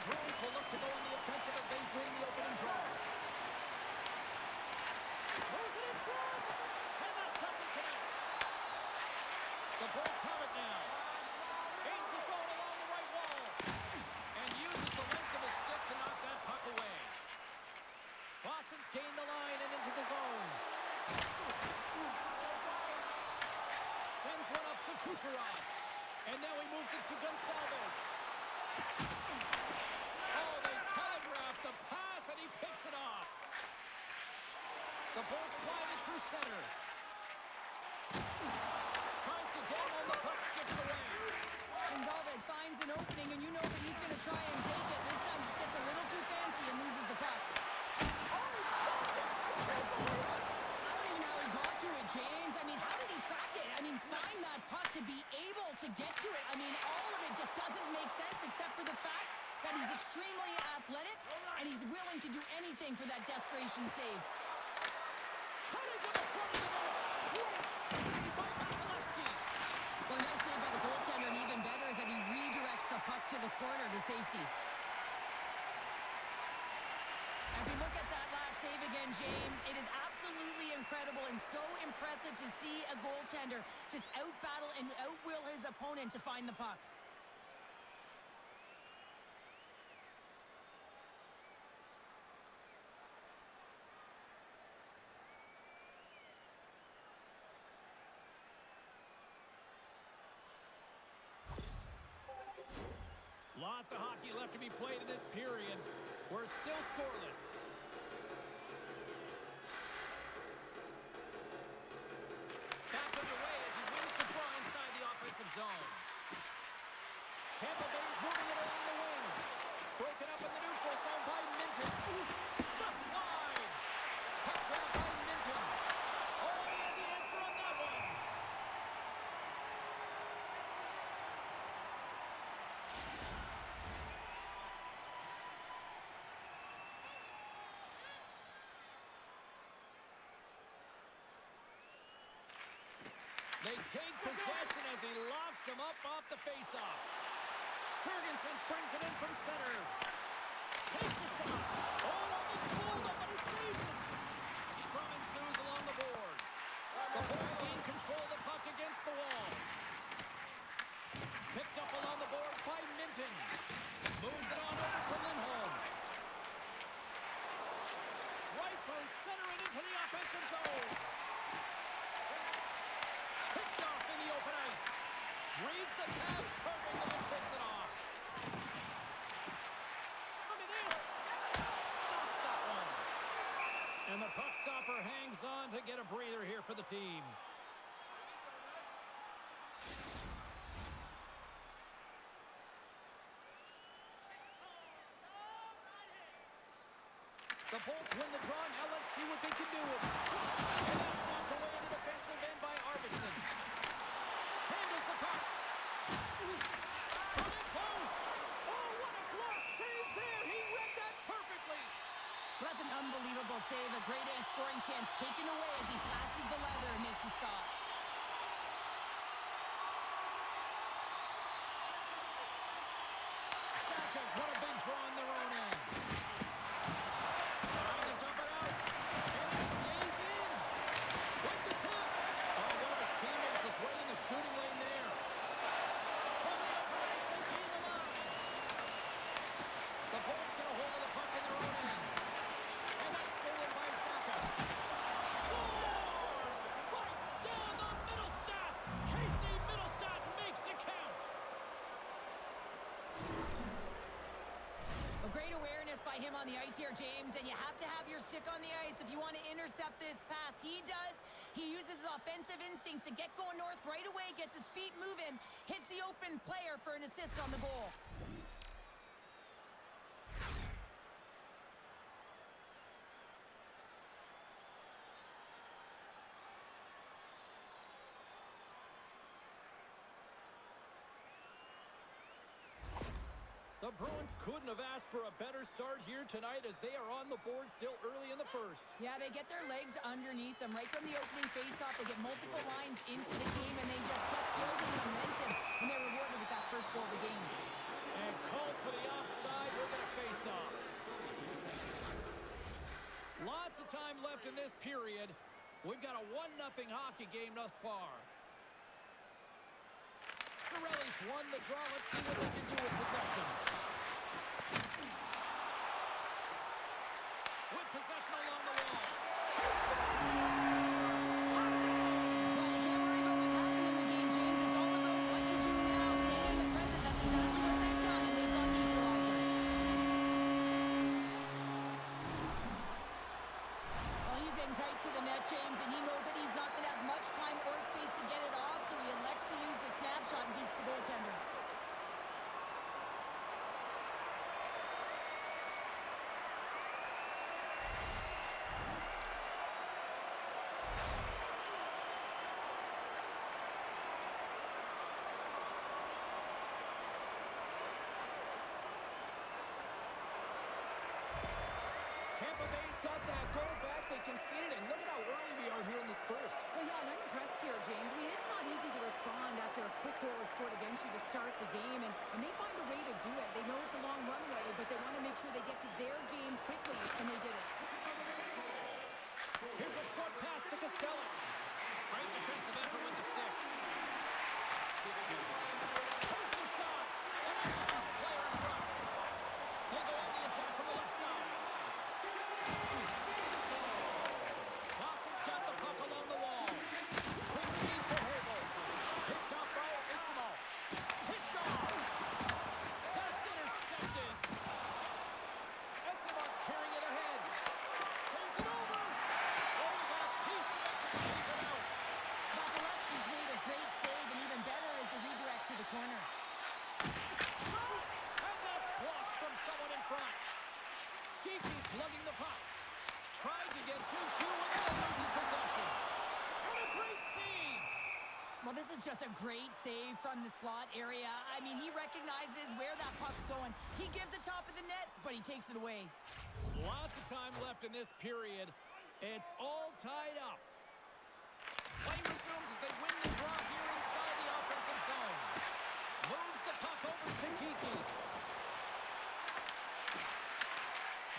Bruins will look to go on the offensive as they win the opening draw. Moves it in front! And that doesn't connect. The Bolts have it now. Gains the zone along the right wall. And uses the length of his stick to knock that puck away. Boston's gained the line and into the zone. Sends one up to Kucherov. And now he moves it to Gonçalves. Oh, they telegraphed the pass and he picks it off. The Bolts slide it through center. Tries to dangle, the puck skips away. Gonçalves finds an opening, and you know that he's going to try and take it. This time just gets a little too fancy and loses the puck. Oh, he stopped it! I can't believe it! I don't even know how he got to it, James. I mean, how did he track it? I mean, find that puck to be able to get to it. I mean, all of it just doesn't make sense except for the fact that he's extremely athletic and he's willing to do anything for that desperation save. Cutting to the front of the net. Great save by Vasilevsky. Well, nice save by the goaltender, and even better is that he redirects the puck to the corner to safety. As we look at that last save again, James, it is absolutely incredible and so impressive to see a goaltender just out-battle and out-will his opponent to find the puck. Lots of hockey left to be played in this period. We're still scoreless. Back underway as he wins the draw inside the offensive zone. Tampa Bay's moving it along the wing. Broken up in the neutral zone by Minton. Just wide. Puck grab by Minton. Oh, he had the answer on that one. They take possession as he locks him up off the faceoff. Ferguson springs it in from center. Takes a shot. Oh, it almost pulled up, but he saves it. Scrum ensues along the boards. The Bolts gain control of the puck against the wall. Picked up along the boards by Minton. Moves it on over to Lindholm. Right through center and into the offensive zone. The open ice. Reads the pass perfectly and picks it off. Look at this. Stops that one. And the puck stopper hangs on to get a breather here for the team. The Bolts win the draw. Now let's see what they can do with it. And that's knocked away in the defensive end by Arvidsson. Handles the puck. Coming close. Oh, what a glove save there. He read that perfectly. Well, that's an unbelievable save. A great A scoring chance taken away as he flashes the leather and makes the stop. Sakas, what a big draw in their own end. Trying to dump it out. And it stays in. With the tip. Oh, one of his teammates is right in the shooting lane there. From the open ice, they gain the line. The Bolts get a hold of the puck in their own end. And that's stolen by Saka. Scores! Right down the Middlestat. Casey Middlestat makes it count. A great awareness by him on the ice here, James, and you have to have your stick on the ice if you want to intercept this pass. He does. He uses his offensive instincts to get going north right away, gets his feet moving, hits the open player for an assist on the goal. The Bruins couldn't have asked for a better start here tonight as they are on the board still early in the first. Yeah, they get their legs underneath them right from the opening faceoff. They get multiple lines into the game, and they just kept building momentum, and they're rewarded with that first goal of the game. And called for the offside. We're going to face off. Lots of time left in this period. We've got a 1-0 hockey game thus far. Cirelli's won the draw. Let's see what they can do with possession. With possession along the wall. James, and he knows that he's not going to have much time or space to get it off, so he elects to use the snapshot and beats the goaltender. Tampa Bay's got that goal back. They conceded, and look at how early we are here in this first. Well, yeah, and I'm impressed here, James. I mean, it's not easy to respond after a quick goal is scored against you to start the game, and they find a way to do it. They know it's a long runway, but they want to make sure they get to their game quickly, and they did it. Here's a short pass to Costello. Great defensive effort with the stick. Takes a shot, and that's the player in front. They go on the attack from the left side. Boston's got the puck along the wall. Quick feed to Hagel. Picked up by Ismo. Picked off. That's intercepted. Ismo's carrying it ahead. Sends it over. Oh, he got a piece of it to keep it out. Vasilevsky's made a great save, and even better is the redirect to the corner. And that's blocked from someone in front. Kiki's lugging the puck. Trying to get 2-2 and then loses possession. And a great save. Well, this is just a great save from the slot area. I mean, he recognizes where that puck's going. He gives the top of the net, but he takes it away. Lots of time left in this period. It's all tied up. Play resumes as they win the draw here inside the offensive zone. Moves the puck over to Kiki.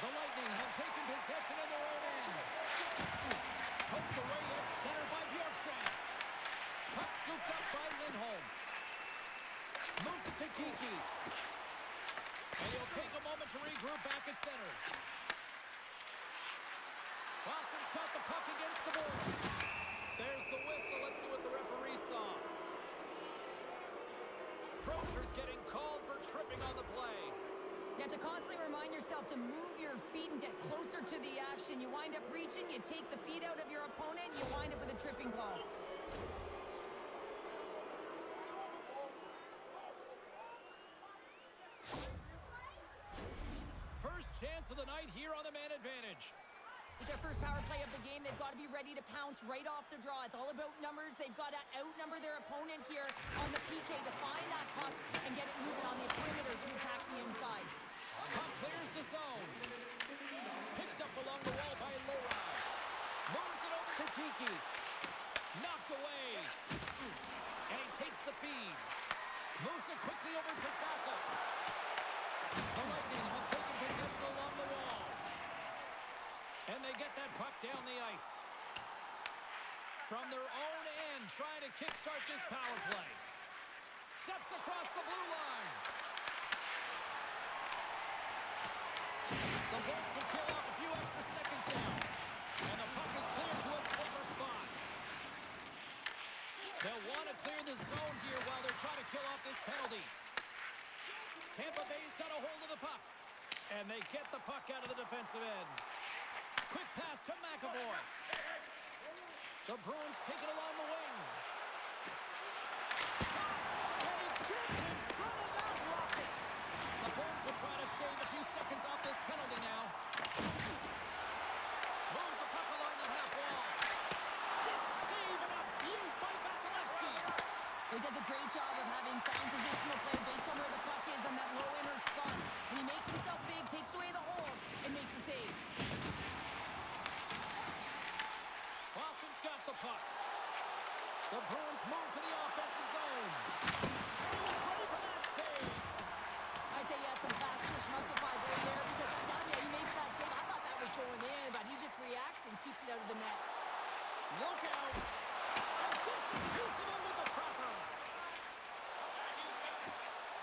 The Lightning have taken possession of their own end. Poked away at center by Bjorkstrand. Puck scooped up by Lindholm. Moves it to Kiki. And he'll take a moment to regroup back at center. Boston's got the puck against the boards. There's the whistle. Let's see what the referee saw. Crozier's getting called for tripping on the play. You have to constantly remind yourself to move your feet and get closer to the action. You wind up reaching, you take the feet out of your opponent, and you wind up with a tripping call. First chance of the night here on the man advantage. With their first power play of the game, they've got to be ready to pounce right off the draw. It's all about numbers. They've got to outnumber their opponent here on the PK to find that puck and get it moving on the perimeter to attack the inside. Puck clears the zone. Picked up along the wall by Lora. Moves it over to Kiki. Knocked away. And he takes the feed. Moves it quickly over to Saka. The Lightning have taken possession along the wall. And they get that puck down the ice. From their own end, trying to kickstart this power play. Steps across the blue line. The Bolts will kill off a few extra seconds now. And the puck is cleared to a safer spot. They'll want to clear the zone here while they're trying to kill off this penalty. Tampa Bay's got a hold of the puck. And they get the puck out of the defensive end. Quick pass to McAvoy. The Bruins take it along the wing. Shot, and he gets in front of that rocket. The Bruins will try to shave a few seconds off this penalty now. Moves the puck along the half wall. Stick save and a beaut by Vasilevsky. He does a great job of having sound positional play based on where the puck is on that low inner spot. And he makes himself big, takes away the holes, and makes the save. Boston's got the puck. The Bruins move to the offensive zone. And he was ready for that save. I'd say he has some fast twitch muscle fiber in there because I'm telling you, he makes that save. I thought that was going in, but he just reacts and keeps it out of the net. Look out. And gets a piece of him with the trapper.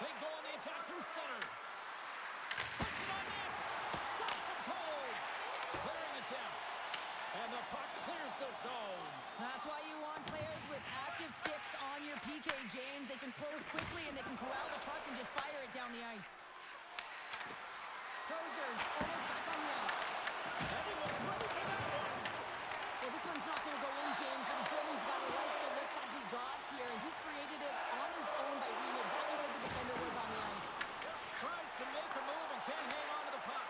They go on the attack through center. Puts it on net. Stops him cold. Clearing attempt. And the puck clears the zone. That's why you want players with active sticks on your PK, James. They can close quickly and they can corral the puck and just fire it down the ice. Crozier's almost back on the ice. And he was ready for that one. Well, this one's not going to go in, James, but he certainly's got to like the look that he got here. And he created it on his own by reading exactly where the defender was on the ice. Tries to make a move and can't hang on to the puck.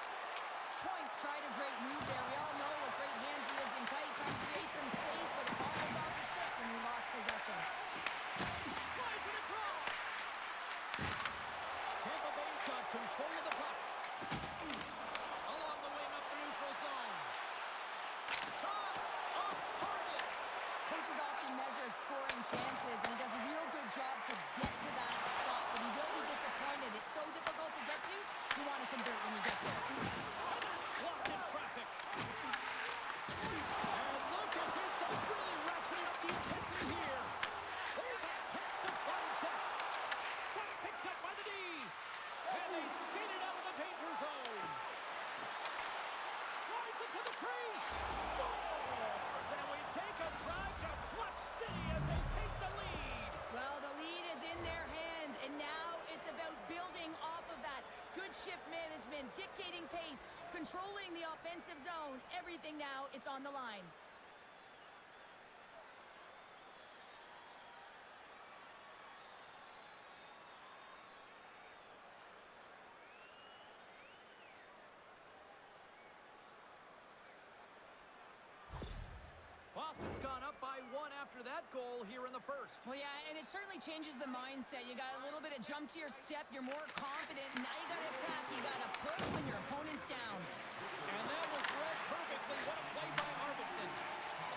Points tried a great move there. We all know what great hands he is in tight, trying to create some space, but the ball was off the stick when he lost possession. Slides it across. Tampa Bay's got control of the puck. Along the wing up the neutral zone. Shot off target. Coaches often measure scoring chances, and he does a real good job to get to that spot, but he will be disappointed. It's so difficult to get to, you want to convert when you get there. And that's blocked in traffic. And look at this. They're really ratcheting up the intensity here. There's a textbook body check. That's picked up by the D. And they skate it out of the danger zone. Drives it to the crease. Scores. And we take a drive to Clutch City as they take the lead. Well, the lead is in their hands, and now it's about building off of that. Good shift management, dictating pace, controlling the offensive zone. Everything now, it's on the line. Boston's gone up by one after that goal here in the first. Well, yeah, and it certainly changes the mindset. You got a little bit of jump to your step. You're more confident. Now you got to attack. You got to push when your opponent's down. And that was read perfectly. What a play by Arvidsson.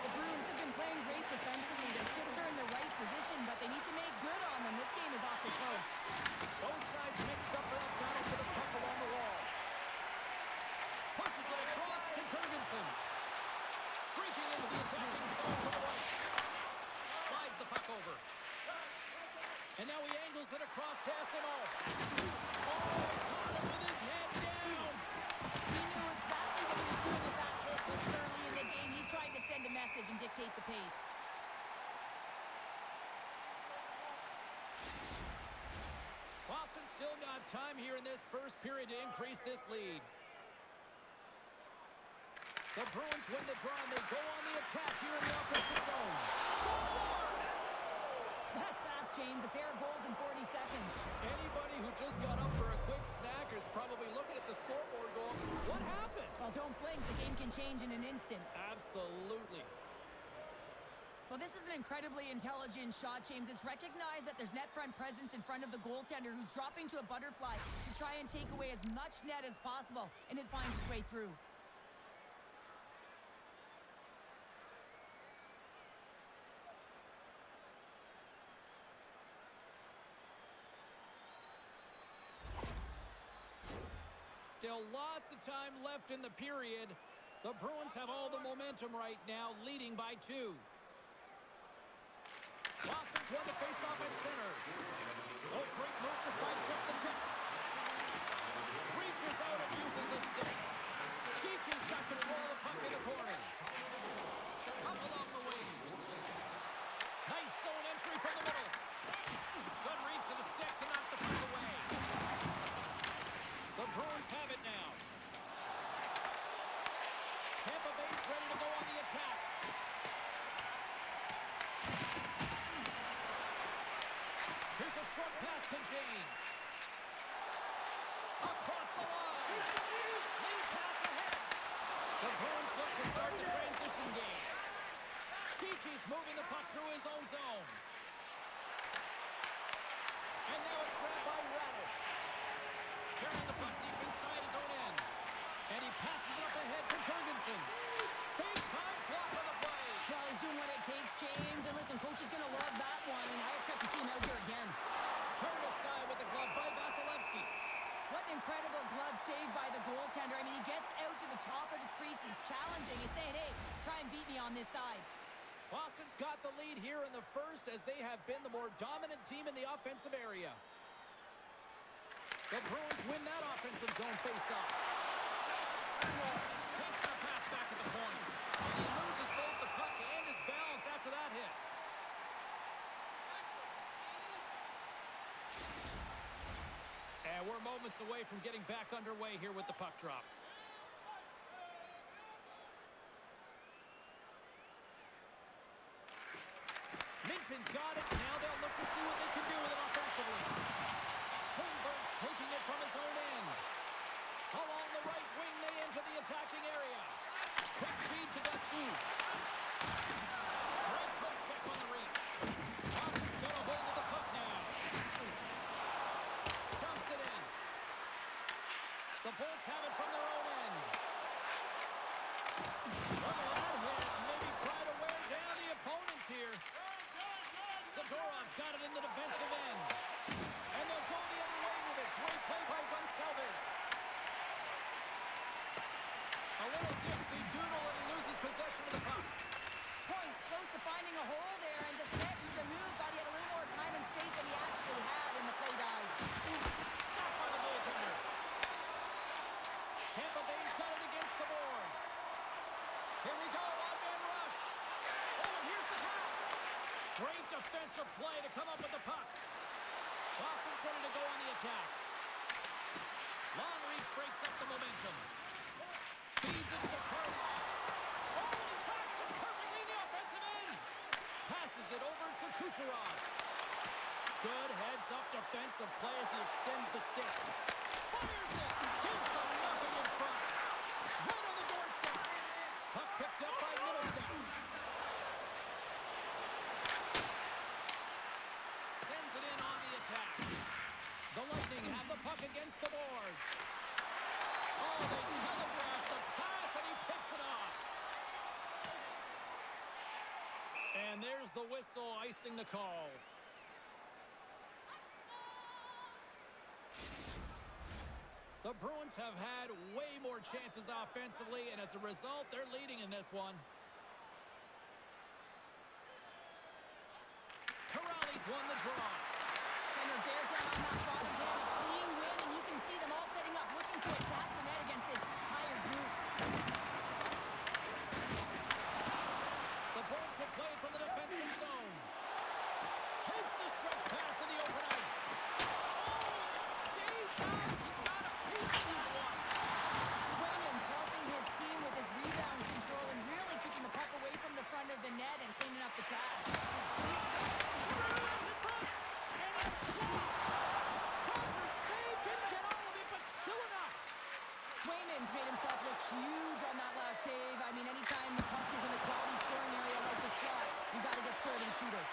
The Bruins have been playing great defensively. Their sticks are in the right position, but they need to make good on them. This game is awfully close. Both sides mixed up for that battle for the puck along the wall. Pushes it across to Ferguson. Streaking into the attacking zone to the right. Slides the puck over. And now he angles it across to SMO. Oh, caught him with his head down. He knew exactly what he was doing with that hit this early in the game. He's trying to send a message and dictate the pace. Boston still got time here in this first period to increase this lead. The Bruins win the draw, and they go on the attack here in the offensive zone. Scores! That's fast, James. A pair of goals in 40 seconds. Anybody who just got up for a quick snack is probably looking at the scoreboard going, what happened? Well, don't blink. The game can change in an instant. Absolutely. Well, this is an incredibly intelligent shot, James. It's recognized that there's net front presence in front of the goaltender who's dropping to a butterfly to try and take away as much net as possible, and it finds its way through. Still lots of time left in the period. The Bruins have all the momentum right now, leading by 2. Boston's won the faceoff at center. Oh, great move to sidestep the check. Reaches out and uses the stick. Geeky's got control of the puck in the corner. Up along the wing. Nice zone entry from the middle. Good reach to the stick to knock the puck away. The Bruins have it now. Tampa Bay's ready to go on the attack. Here's a short pass to James. Across the line. Lead pass ahead. The Bruins look to start the transition game. Geeky's moving the puck through his own zone. And now it's grabbed by Radish. Carrying the puck deep inside his own end. And he passes it up ahead to Ferguson. Big time block on the play. Well, he's doing what it takes, James. And listen, coach is going to love that one, and I expect to see him out here again. Turned aside with the glove by Vasilevsky. What an incredible glove save by the goaltender. I mean, he gets out to the top of his crease. He's challenging. He's saying, hey, try and beat me on this side. Boston's got the lead here in the first as they have been the more dominant team in the offensive area. The Bruins win that offensive zone faceoff. Takes the pass back at the point. And he loses both the puck and his balance after that hit. And we're moments away from getting back underway here with the puck drop. Minton's got it. Now they'll look to see what they can do with it offensively. Holmberg's taking it from his own end. Along the right wing, they enter the attacking area. Quick feed to Gaston. Great poke check on the reach. Boston's got a hold of the puck now. Dumps it in. The Bolts have it from their own end. Look at that hit. Maybe try to wear down the opponents here. Zadorov's got it in the defensive end. And they'll go the other way with it. Great play by Gonsalves. A little dipsy doodle and he loses possession of the puck. Points close to finding a hole there, and just an extra move. Thought he had a little more time and space than he actually had in the play dies. Stopped by the goaltender. Tampa Bay's got it against the boards. Here we go, on-man rush. Oh, and here's the pass. Great defensive play to come up with the puck. Boston's ready to go on the attack. Long reach breaks up the momentum. Feeds it to Curry. Oh, and he tracks it perfectly in the offensive end. Passes it over to Kucherov. Good heads-up defensive play as he extends the stick. Fires it. Gives him nothing in front. Right on the doorstep. Puck picked up by Middleston. Sends it in on the attack. The Lightning have the puck against the boards. Oh, they telegraphed the pass, and he picks it off. And there's the whistle icing the call. The Bruins have had way more chances offensively, and as a result, they're leading in this one. Corrales won the draw. Center bears down on that bottom hand, a clean win, and you can see them all setting up, looking to attack the net against this tired group. The Bolts will play from the defensive zone. Takes the stretch pass in the open ice. Oh, and it stays out. He got a piece of one. Swayman's helping his team with his rebound control and really keeping the puck away from the front of the net and cleaning up the trash. Screws in front, and it's blocked. Trevor saved, didn't get all of it, but still enough. Swayman's made himself look huge on that last save. I mean, anytime the puck is in a quality scoring area like the slot, you got to get square to the shooter.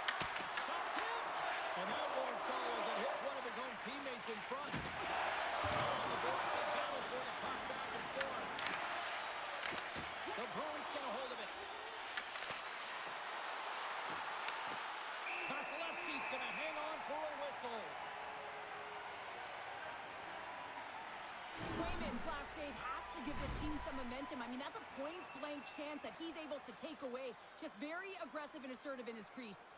Shot tipped, and that won't go as it hits one of his own teammates in front. Oh, the Bruins they battle for the puck back and forth. The Bruins get a hold of it. Vasilevsky's going to hang on for a whistle. Swayman's last save has to give this team some momentum. I mean, that's a point-blank chance that he's able to take away. Just very aggressive and assertive in his crease.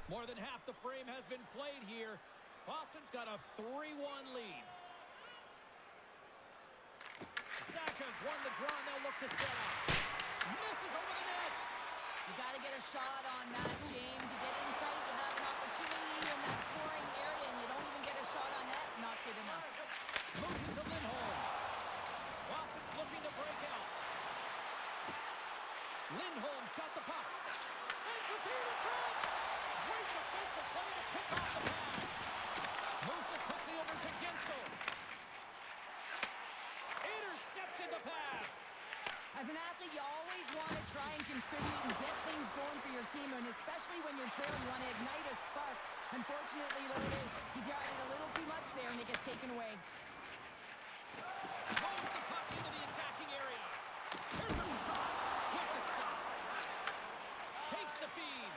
More than half the frame has been played here. Boston's got a 3-1 lead. Saka's won the draw, and they'll look to set up. Misses over the net. You got to get a shot on that, James. You get in tight, you have an opportunity in that scoring area, and you don't even get a shot on that. Not good enough. Moves it to Lindholm. Boston's looking to break out. Lindholm's got the puck. Sends the feed in front. Great defensive play to pick off the pass. Moves it quickly over to Gensel. Intercepted the pass. As an athlete, you always want to try and contribute and get things going for your team, and especially when you're trailing, you want to ignite a spark. Unfortunately, though, he tried it a little too much there, and it gets taken away. Moves the puck into the attacking area. Here's a shot. speed.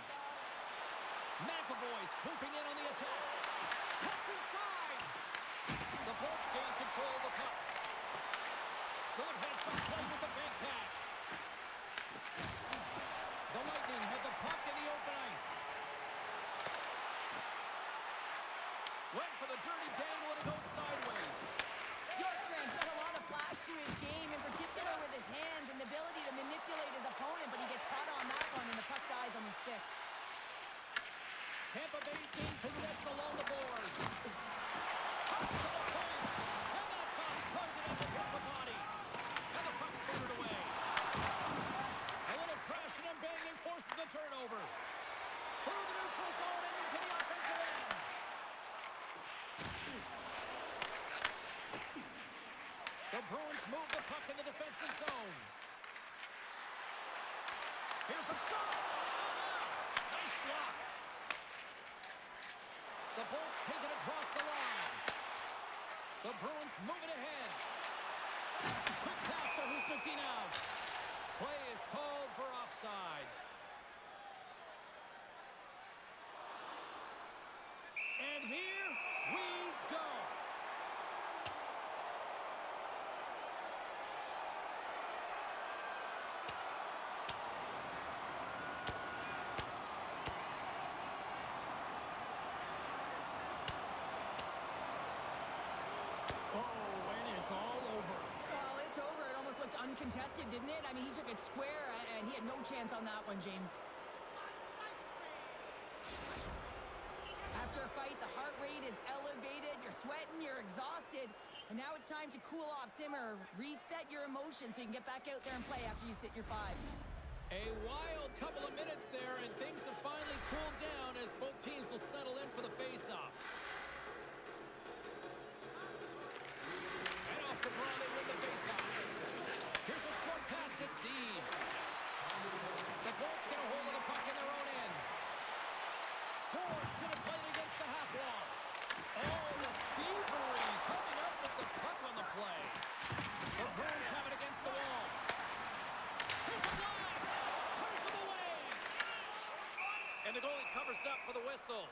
McAvoy swooping in on the attack. Cuts inside. The Bolts gain control of the puck. Good heads-up play with the bank pass. The Lightning have the puck in the open ice. Went for the dirty dangle and it goes sideways. Bjorkstrand's got a lot of flash to his game, in particular with his hands and the ability to manipulate his opponent, but he gets caught on that one and the puck dies on the stick. Tampa Bay's gained possession along the boards. Cuts to the point. And that's off target as it hits the body. And the puck's booted away. A little crashing and banging forces the turnover. Through the neutral zone and into the offensive end. The Bruins move the puck in the defensive zone. Here's a shot. Nice block. The Bolts take it across the line. The Bruins move it ahead. Quick pass to Husnutdinov. Play is called for offside. And here we go. All over. Well, it's over. It almost looked uncontested, didn't it? I mean, he took it square, and he had no chance on that one, James. After a fight, the heart rate is elevated, you're sweating, you're exhausted, and now it's time to cool off, simmer, reset your emotions so you can get back out there and play after you sit your 5. A wild couple of minutes there, and things have finally cooled down as both teams will settle in for the face-off. The Bruins win the faceoff. Here's a short pass to Steves. The Bolts get a hold of the puck in their own end. Ford's going to play it against the half wall. Oh, the thievery coming up with the puck on the play. The Bruins have it against the wall. Here's a blast. Turns him away. And the goalie covers up for the whistle.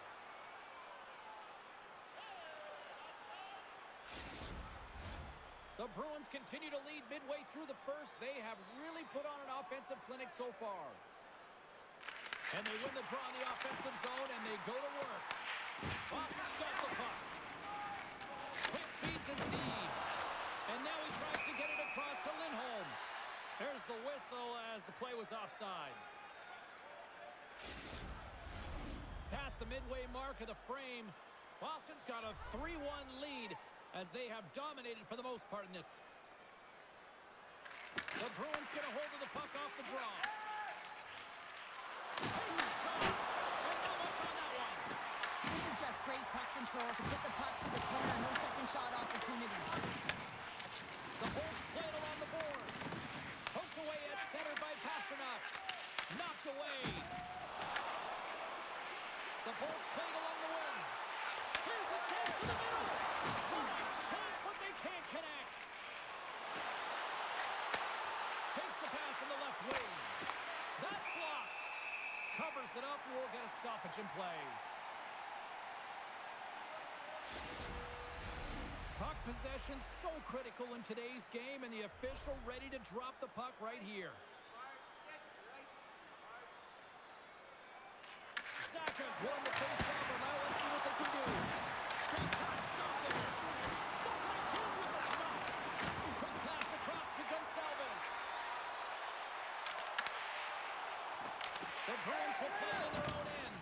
The Bruins continue to lead midway through the first. They have really put on an offensive clinic so far. And they win the draw in the offensive zone, and they go to work. Boston's got the puck. Quick feed to Steves. And now he tries to get it across to Lindholm. There's the whistle as the play was offside. Past the midway mark of the frame, Boston's got a 3-1 lead as they have dominated for the most part in this. The Bruins get a hold of the puck off the draw. Takes a shot, and not much on that one. This is just great puck control to put the puck to the corner. No second shot opportunity. The Bolts play it along the boards. Poked away at center by Pastrnak. Knocked away. The Bolts play it along the wing. Here's a chance to the middle. What a chance, but they can't connect. Takes the pass in the left wing. That's blocked. Covers it up, and we'll get a stoppage in play. Puck possession so critical in today's game, and the official ready to drop the puck right here. Saka's won the face-off, and now let's see what they can do. Big time stop there. Does it again with the stop. Quick pass across to Gonçalves. The Bruins will play in their own end.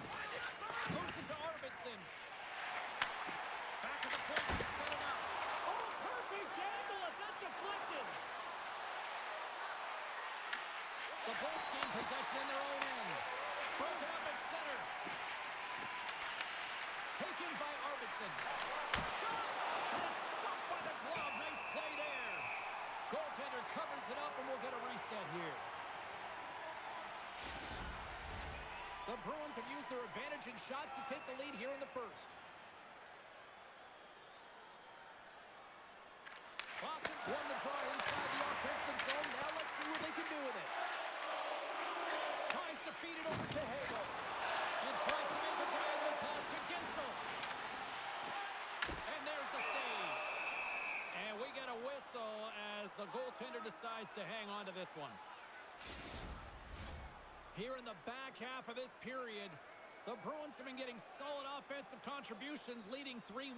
Moves it to Arvidsson. Back at the point, he's set it up. Oh, perfect angle as that deflected. The Bolts gain possession in their own end. Broken up at center. Taken by Arvidsson. Shot! And it's stopped by the glove. Nice play there. Goaltender covers it up, and we'll get a reset here. The Bruins have used their advantage in shots to take the lead here in the first. Boston's won the draw inside the offensive zone. Now let's see what they can do with it. Tries to to feed it over to Hagel. And tries to make a diagonal pass to Gensel. And there's the save. And we get a whistle as the goaltender decides to hang on to this one. Here in the back half of this period, the Bruins have been getting solid offensive contributions, leading 3-1.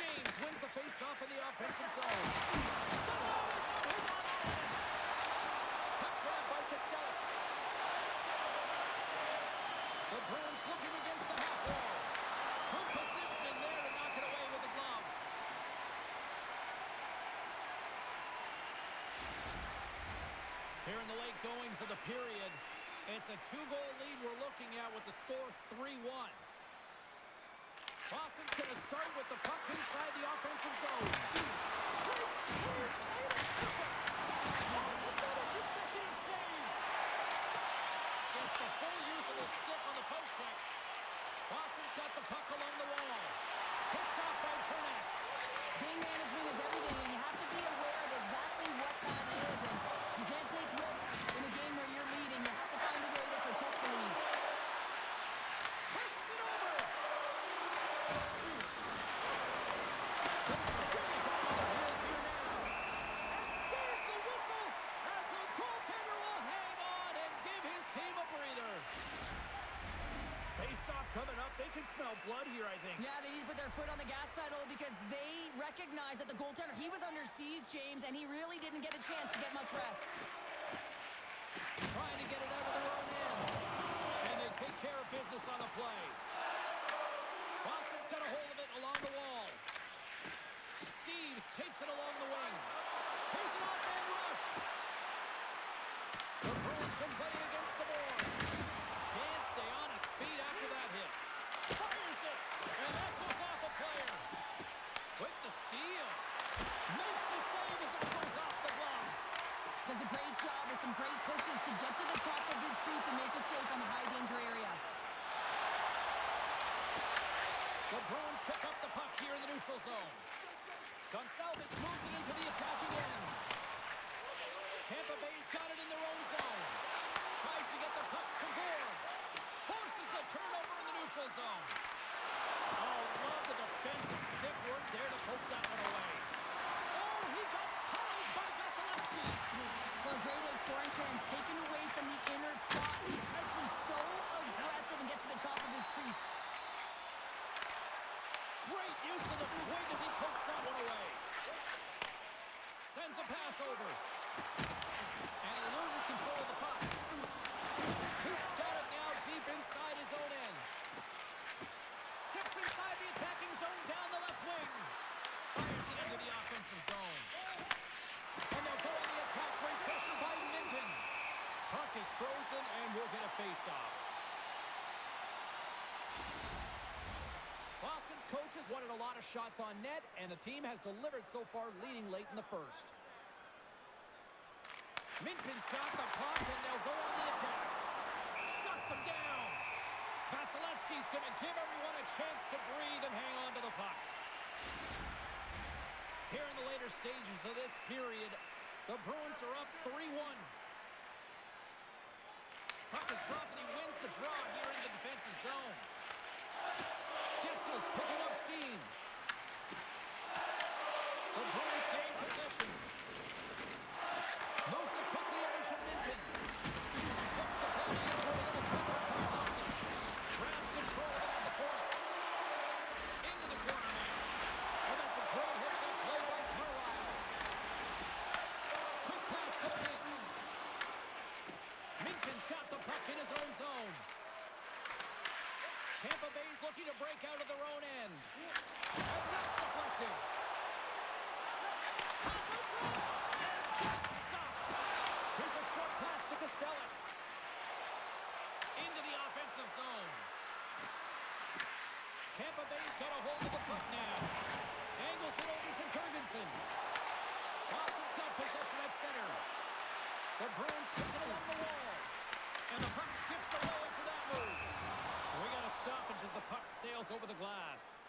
James wins the face-off in the offensive zone. Puck grab by Costello. The Bruins looking against the half wall. Good positioning there to knock it away with the glove. Here in the late goings of the period, it's a 2-goal lead we're looking at with the score 3-1. Boston's going to start with the puck inside the offensive zone. Great save! That's another consecutive save! Gets the full use of his stick on the poke check. Boston's got the puck along the wall. Picked off by Chernak. Game management is everything, and you have to be aware of exactly what that is. And you can't take risks in a game where you're leading. You have to find a way to protect the lead. Pushes it over! There's the whistle as the goaltender will hang on and give his team a breather. Face-off coming up. They can smell blood here, I think. Yeah, they need to put their foot on the gas pedal because they recognize that the goaltender, he was under siege, James, and he really didn't get a chance to get much rest. Trying to get it out of their own end. And they take care of business on the play. Boston's got a hold of it along the wall. Steves takes it along the wing. Here's an off-man rush. The Bruins can play against the boards. Can't stay on his feet after that hit. Fires it. And that goes off a player. With the steal. Makes the save as it goes off the glove. Does a great job with some great pushes to get to the top of his crease and make the save from a high-danger area. The Bruins pick up the puck here in the neutral zone. Gonçalves moves it into the attacking end. Tampa Bay's got it in their own zone. Tries to get the puck to Gore. Forces the turnover in the neutral zone. Oh, love the defensive stick work there to poke that one away. Oh, he got held by Vasilevsky. Well, great A scoring chance taken away from the inner slot because he's so aggressive and gets to the top of his crease. Great use of the point as he pokes that one away. Sends a pass over. And he loses control of the puck. Coops got it now deep inside his own end. Steps inside the attacking zone down the left wing. Fires it into the offensive zone. And they'll go on the attack. Great pressure by Minton. Puck is frozen and we'll get a face-off. Boston's coaches wanted a lot of shots on net, and the team has delivered so far, leading late in the first. Minton's got the puck, and they'll go on the attack. Shuts him down. Vasilevsky's going to give everyone a chance to breathe and hang on to the puck. Here in the later stages of this period, the Bruins are up 3-1. Puck is dropped, and he wins the draw here in the defensive zone. Getzel's picking up steam. The Bruins gain possession. Moves it quickly over to Minton. Puts the body into a little cover for Hockey. Grabs control of it at the point. Into the corner now. And that's a great hits-up play by Carlisle. Quick pass to Pitt. Minton's got the puck in his own zone. Tampa Bay's looking to break out of their own end. And that's deflected. Pass in front. And that's stopped. Here's a short pass to Costello. Into the offensive zone. Tampa Bay's got a hold of the puck now. Angles it over to Jorgensen. Boston's got possession at center. The Bruins take it along the wall. And the puck skips away after that move. We got a stoppage as the puck sails over the glass.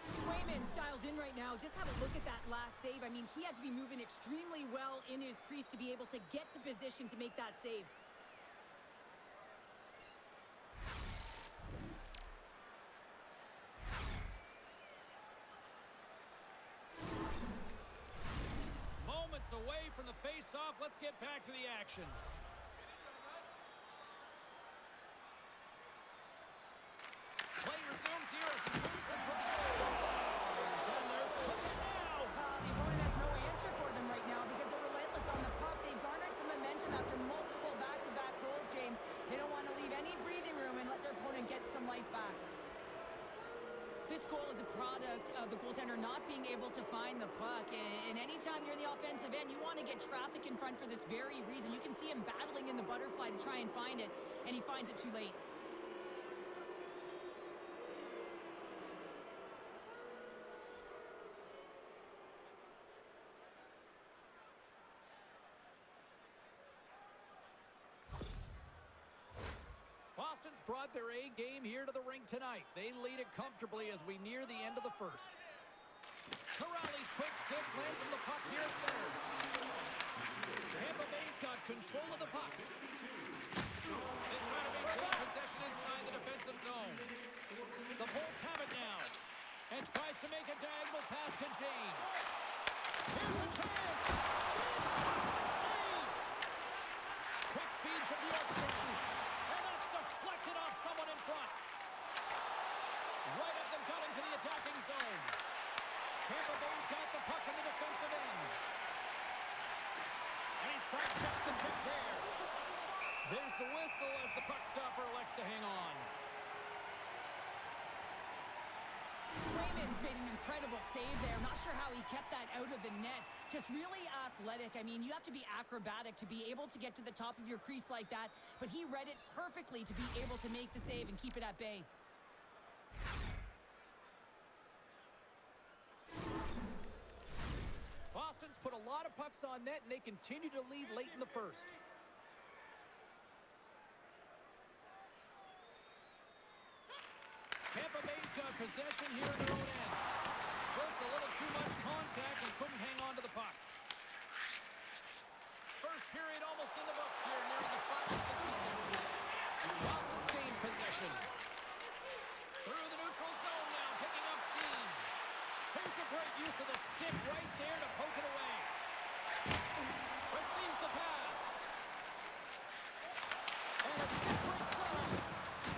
Swayman's dialed dialed in right now. Just have a look at that last save. I mean, he had to be moving extremely well in his crease to be able to get to position to make that save. Moments away from the face-off. Let's get back to the action. Play resumes here as he wins the draw. And they're cooking now. The opponent has no answer for them right now because they're relentless on the puck. They garnered some momentum after multiple back-to-back goals, James. They don't want to leave any breathing room and let their opponent get some life back. This goal is a product of the goaltender not being able to find the puck. And anytime you're in the offensive end, you want to get traffic in front for this very reason. You can see him battling in the butterfly to try and find it, and he finds it too late. Boston's brought their A game here to the rink tonight. They lead it comfortably as we near the end of the first. Corrali's quick stick lands him the puck here at center. Tampa Bay's got control of the puck. They try to maintain possession inside the defensive zone. The Bolts have it now and tries to make a diagonal pass to James. Here's a chance. Fantastic save. Quick feed to Bjorkstrand. Deflected off someone in front. Right up the gut into the attacking zone. Tampa Bay's got the puck in the defensive end. And he sidesteps the check there. There's the whistle as the puck stopper elects to hang on. Raymond's made an incredible save there. Not sure how he kept that out of the net. Just really athletic. I mean, you have to be acrobatic to be able to get to the top of your crease like that. But he read it perfectly to be able to make the save and keep it at bay. Boston's put a lot of pucks on net, and they continue to lead late in the first. Tampa Bay's got possession here in their own end. Just a little too much contact and couldn't hang on to the puck. First period almost in the books here, nearing the 5 to 60 seconds. Boston's gained possession. Through the neutral zone now, picking up steam. Here's a great use of the stick right there to poke it away. Receives the pass. And a stick breaks up.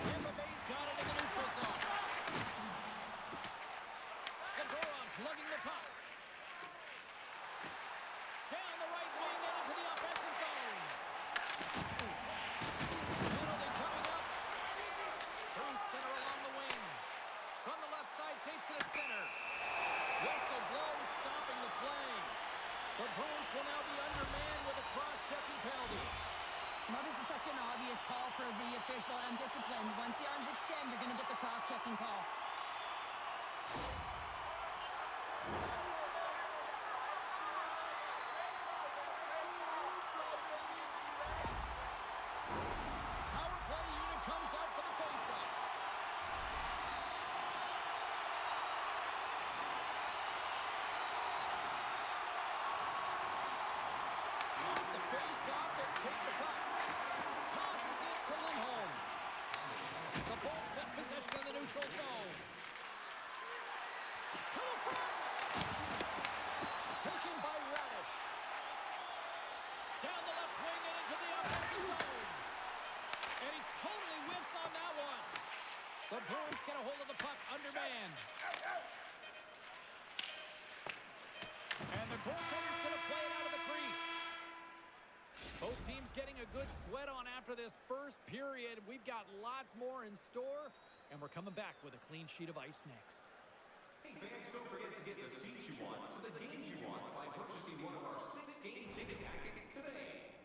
Tampa Bay's got it in the neutral zone. Zagorov's lugging the puck. Down the right wing and into the offensive zone. Penalty coming up. Through center along the wing. From the left side, takes it to center. Whistle blows, stopping the play. The Bruins will now be undermanned with a cross-checking penalty. Now, this is such an obvious call for the official. Undisciplined. Once the arms extend, you're going to get the cross-checking call. Power play unit comes out for the face-off. On the face-off, they take the puck. Tosses it to Lindholm. The Bolts take possession in the neutral zone. To the front. Taken by Radish. Down the left wing and into the offensive zone. And he totally whiffs on that one. The Bruins get a hold of the puck undermanned. And the goaltender's going to play it out of the crease. Both teams getting a good sweat on after this first period. We've got lots more in store, and we're coming back with a clean sheet of ice next. Hey fans, don't forget to get the seats you want to the games you want by purchasing one of our 6 game ticket packets today.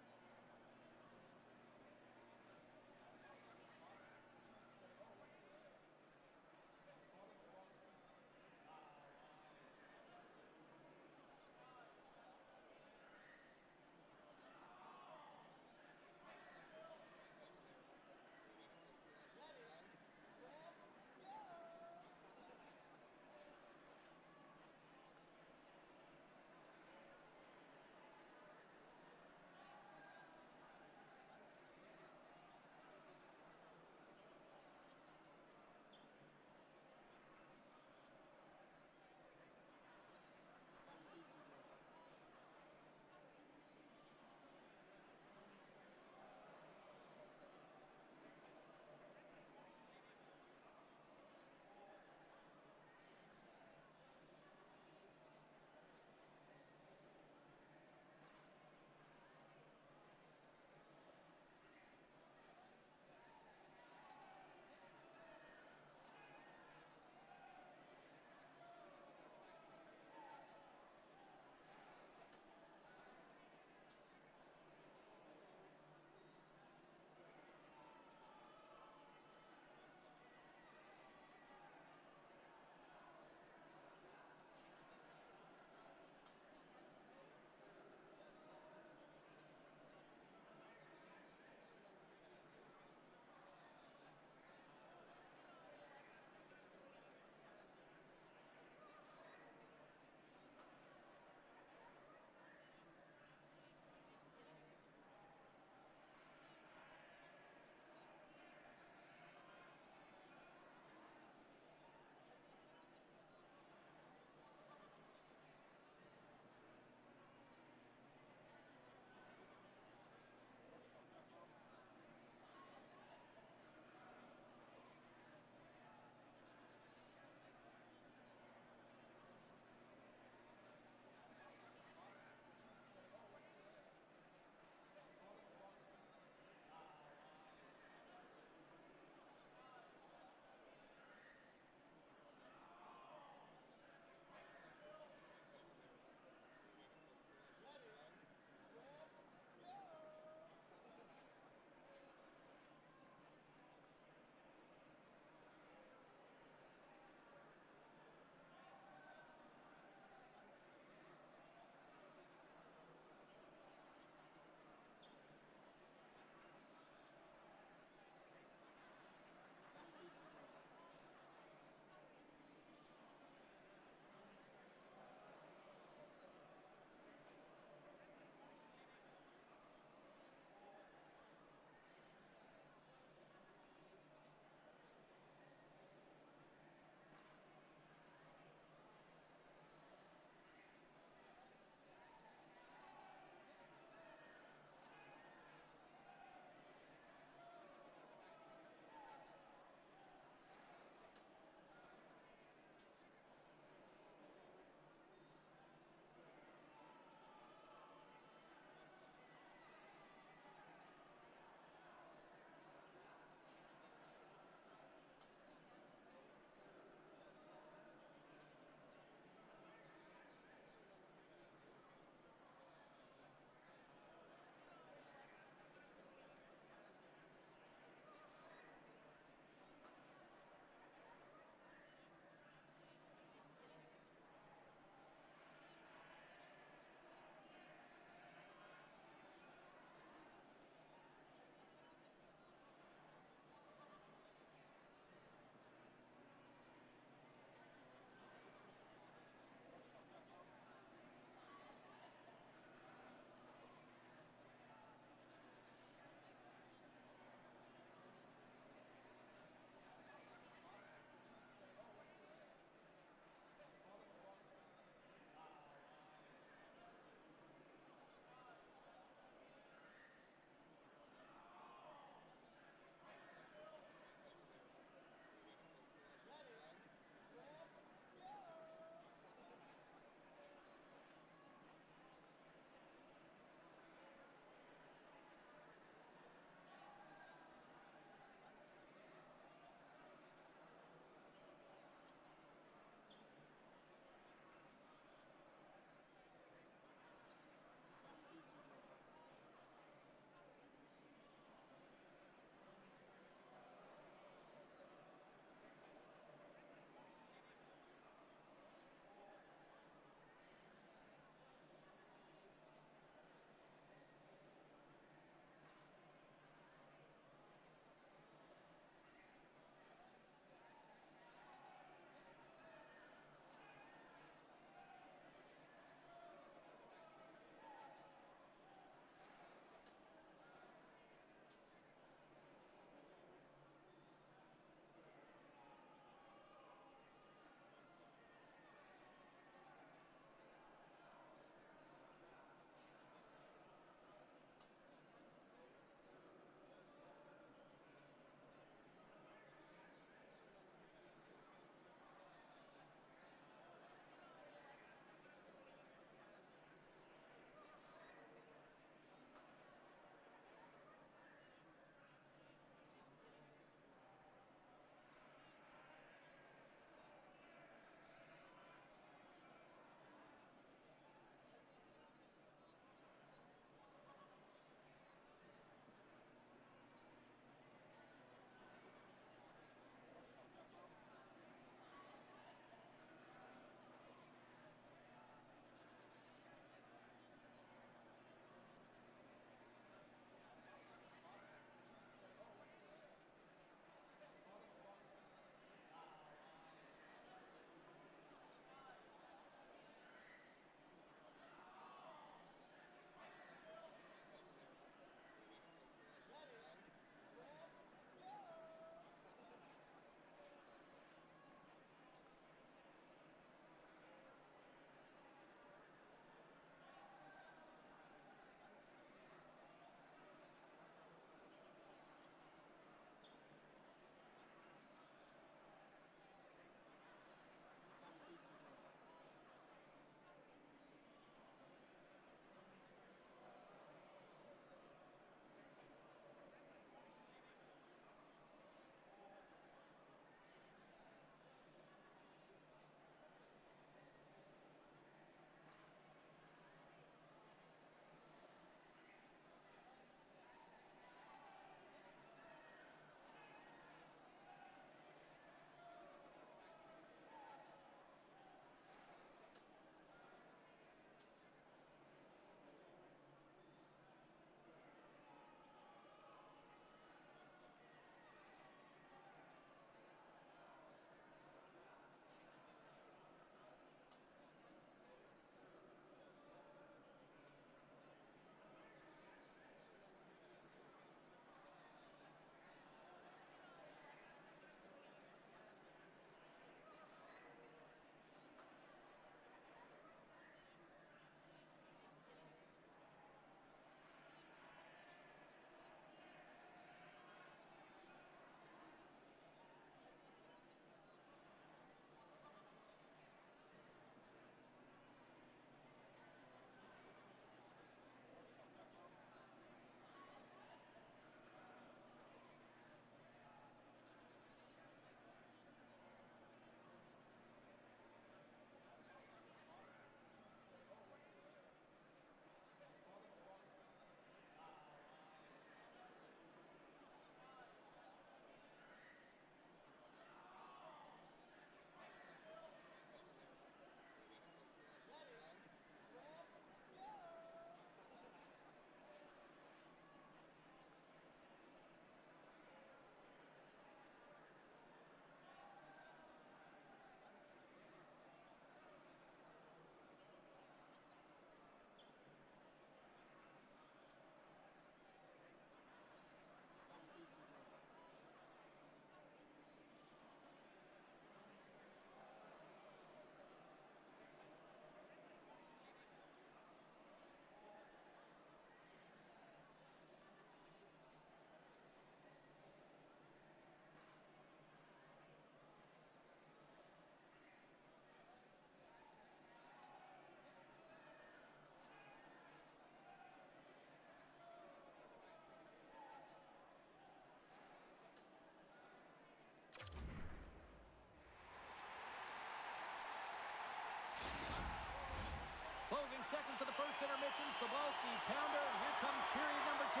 seconds of the first intermission. Sobolski, pounder. Here comes period number 2.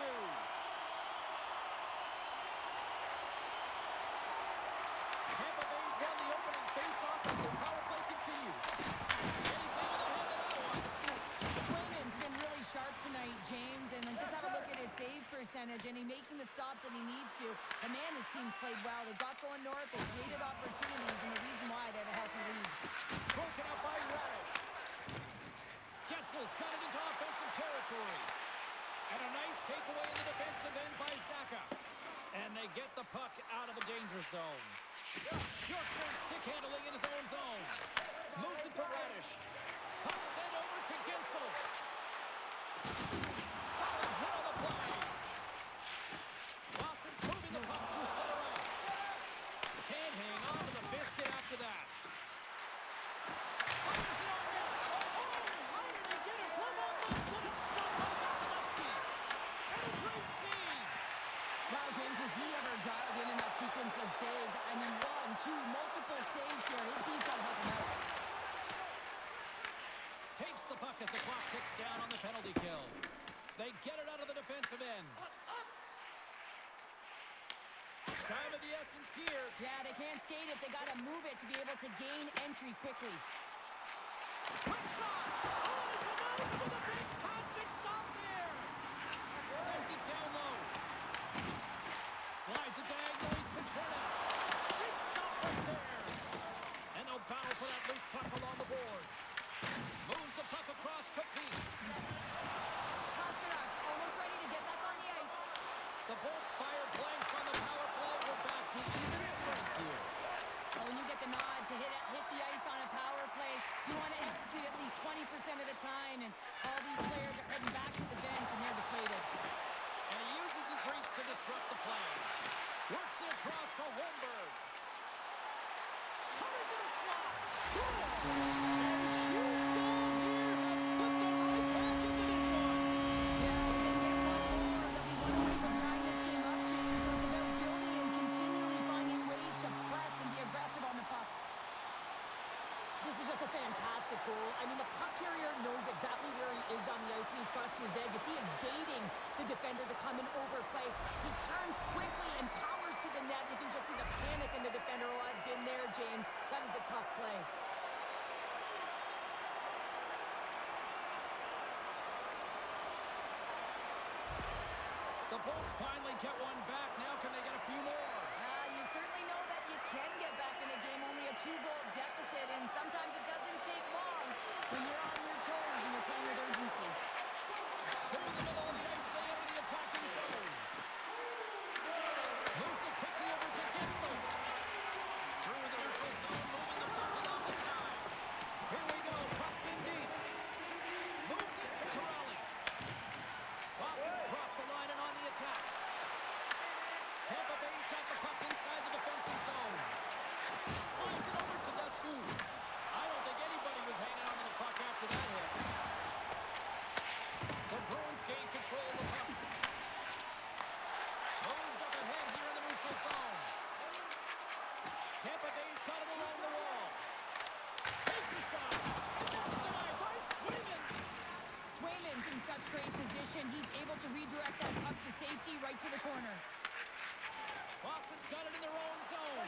Tampa Bay's won the opening face-off as their power play continues. And he's able to handle that one. Swayman's been really sharp tonight, James, and just have a look at his save percentage, and he's making the stops that he needs to. And man, his team's played well. They got going north, they created opportunities, and the reason why they have a healthy lead. Broken up by Radish. Getzel's got it into offensive territory. And a nice takeaway in the defensive end by Zaka. And they get the puck out of the danger zone. Bjorkstrand stick handling in his own zone. Moves it to Radish. Puck sent over to Gensel. Solid hit on the play. Boston's moving the puck to center ice. Can't hang on to the biscuit after that. Fires it on net. Oh, how did he get it from on net? What a stop by Vasilevsky. And a great save. Wow, James, was he ever dialed in that sequence of saves? I mean, 1, 2, multiple saves here. His D's got to help him out. Takes the puck as the clock ticks down on the penalty kill. They get it out of the defensive end. Time of the essence here. Yeah, they can't skate it. They got to move it to be able to gain entry quickly. Quick shot! Oh, and it denies him with a fantastic stop there! Sends it down low. Slides it diagonally to Chernow. Big stop right there! And they'll battle for that loose puck along the boards. Moves the puck across to Peak. Pasternak's almost ready to get back on the ice. The Bolts fire blanks on the power play. We're back to even strength here. Well, when you get the nod to hit the ice on a power play, you want to execute at least 20% of the time, and all these players are heading back to the bench, and they're deflated. And he uses his reach to disrupt the play. Works it across to Holmberg. Coming to the slot. Scores! And a huge goal here has put them right back into this one. Yeah, if they get one more, they'll be one away from tying this game up, James. So it's about building and continually finding ways to press and be aggressive on the puck. This is just a fantastic goal. I mean, the puck carrier knows exactly where he is on the ice, and he trusts his edges. He is baiting the defender to come and overplay. He turns quickly and powers to the net. You can just see the panic in the defender. Oh, I've been there, James. That is a tough play. The Bolts finally get one back. Now can they get a few more? You certainly know that you can get back in a game, only a 2-goal deficit, and sometimes it doesn't take long when you're on your toes and you're playing with urgency. Through the middle of the ice, they enter the attacking zone. Moves it quickly over to Gensel. Through the neutral zone, moving the puck along the side. Here we go, puck's in deep. Moves it to Corrali. Boston's crossed the line and on the attack. Tampa Bay's got the puck inside the defensive zone. Slides it over to Dastu. I don't think anybody was hanging on to the puck after that hit. The Bruins gain control of the puck. Moved up ahead here in the neutral zone. Tampa Bay's got it along the wall. Takes a shot. And that's denied by Swayman. Swayman's in such great position. He's able to redirect that puck to safety right to the corner. Boston's got it in their own zone.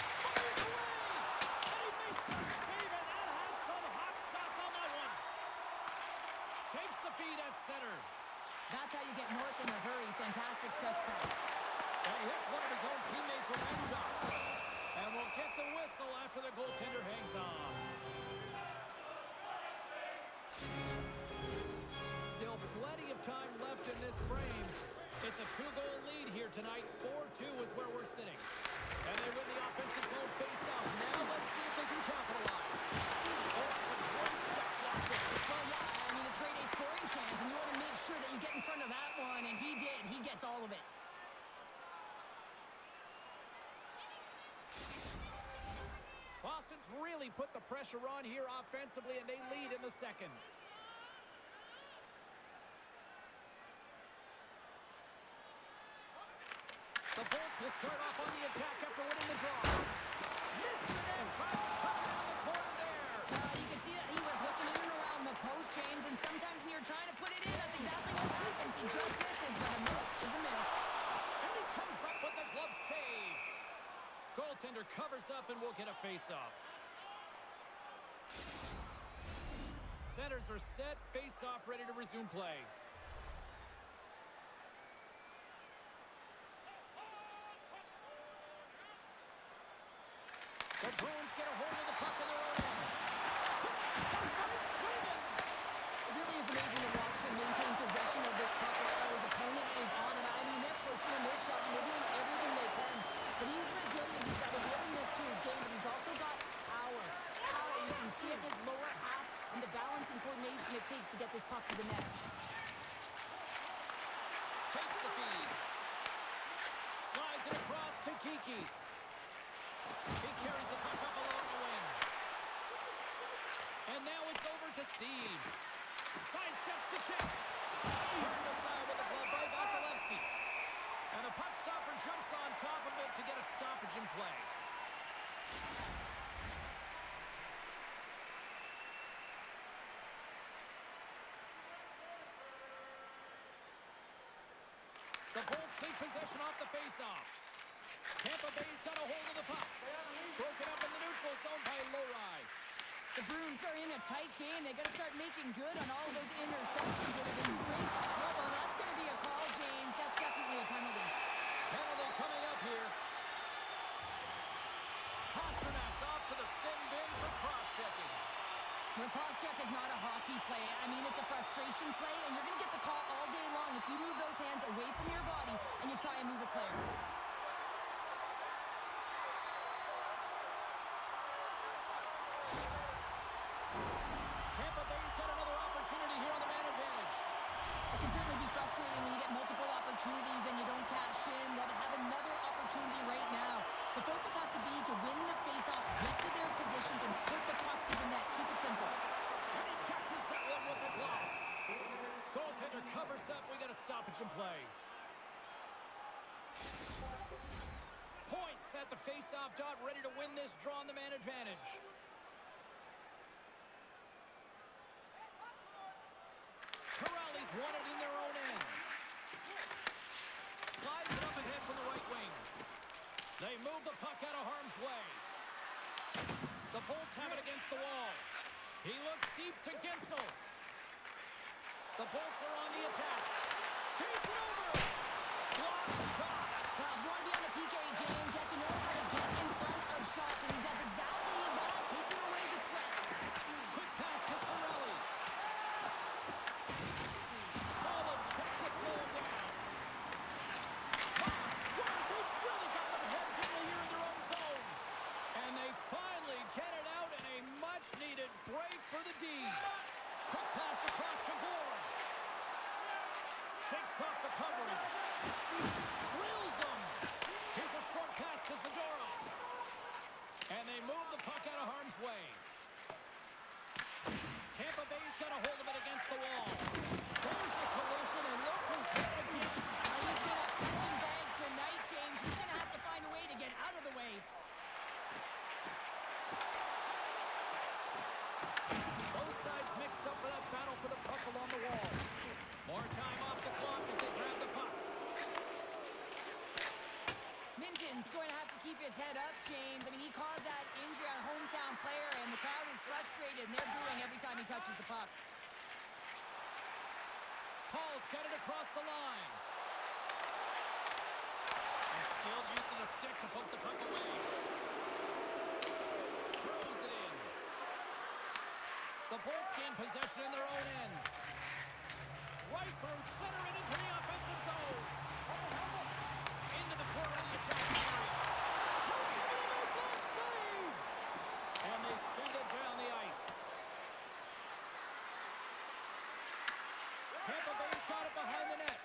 Fires away! And he makes the save, and that had some hot sauce on that one. Takes the feed at center. That's how you get north in a hurry. Fantastic stretch pass. And he hits one of his own teammates with that shot. And we'll get the whistle after the goaltender hangs on. Still plenty of time left in this frame. It's a 2-goal lead here tonight. 4-2 is where we're sitting. And they win the offensive zone face-off. Now let's see if they can capitalize. Oh, that's a great shot block there. Well, yeah, I mean, it's grade A scoring chance, and you want to make sure that you get in front of that one, and he did. He gets all of it. Boston's really put the pressure on here offensively, and they lead in the second. The Bolts will start off on the attack after winning the draw. Missed it and trying to tuck it in the corner there. You can see that he was looking in and around the Goaltender covers up and will get a face-off. Centers are set, face-off ready to resume play. The Bruins get a hold of the puck in their own end. Quick stop from Sweden. It really is amazing to watch him maintain possession of this puck while his opponent is on it. I mean, they're pushing him, they're shoving, they're doing everything they can. But he's resilient. He's got a willingness to his game, but he's also got power. Power, you can see it in his lower half and the balance and coordination it takes to get this puck to the net. Takes the feed. Slides it across to Kiki. He carries the puck up along the wing. And now it's over to Steves. Sidesteps the check. Turned aside with the glove by Vasilevsky. And the puck stopper jumps on top of it to get a stoppage in play. The Bolts take possession off the faceoff. Tampa Bay's got a hold of the puck. Broken up in the neutral zone by Lowry. The Bruins are in a tight game. They got to start making good on all of those interceptions that have been great trouble. That's going to be a call, James. That's definitely a penalty. Penalty coming up here. Pasternak's off to the sin bin for cross-checking. The cross-check is not a hockey play. I mean, it's a frustration play, and you're going to get the call all day long if you move those hands away from your body and you try and move a player. Tampa Bay's got another opportunity here on the man advantage. It can certainly be frustrating when you get multiple opportunities and you don't cash in. Well, to have another opportunity right now, the focus has to be to win the faceoff, get to their positions, and put the puck to the net. Keep it simple. And he catches that one with the glove. Goaltender covers up. We got a stoppage in play. Points at the faceoff dot, ready to win this draw on the man advantage. Corrales won it in their own end. Slides it up ahead from the right wing. They move the puck out of harm's way. The Bolts have it against the wall. He looks deep to Gensel. The Bolts are on the attack. He's over. Blocked shot. Well, if you want to be on the PK, James, you have to know how to get in front of shots, and he does exactly that, taking away the threat. Quick pass to Cirelli. Solid check to slow him down. Wow, they've really got them hemmed in here in their own zone. And they finally get it out in a much-needed break for the D. Quick pass across to Gore. Shakes off the coverage. Drills them. Here's a short pass to Zadorov. And they move the puck out of harm's way. Tampa Bay's got a hold of it against the wall. There's the collision, and look who's hit again. He's been a punching bag tonight, James. He's going to have to find a way to get out of the way. Both sides mixed up for that battle for the puck along the wall. More time off the clock as they grab the puck. Minton's going to have to keep his head up, James. I mean, he caused that injury on a hometown player, and the crowd is frustrated, and they're booing every time he touches the puck. Paul's got it across the line. A skilled use of the stick to poke the puck away. Throws it in. The Bolts gain possession in their own end. Right through center and into the offensive zone. Into the corner of the attacking area. Comes in to make a save. And they send it down the ice. Tampa Bay's got it behind the net.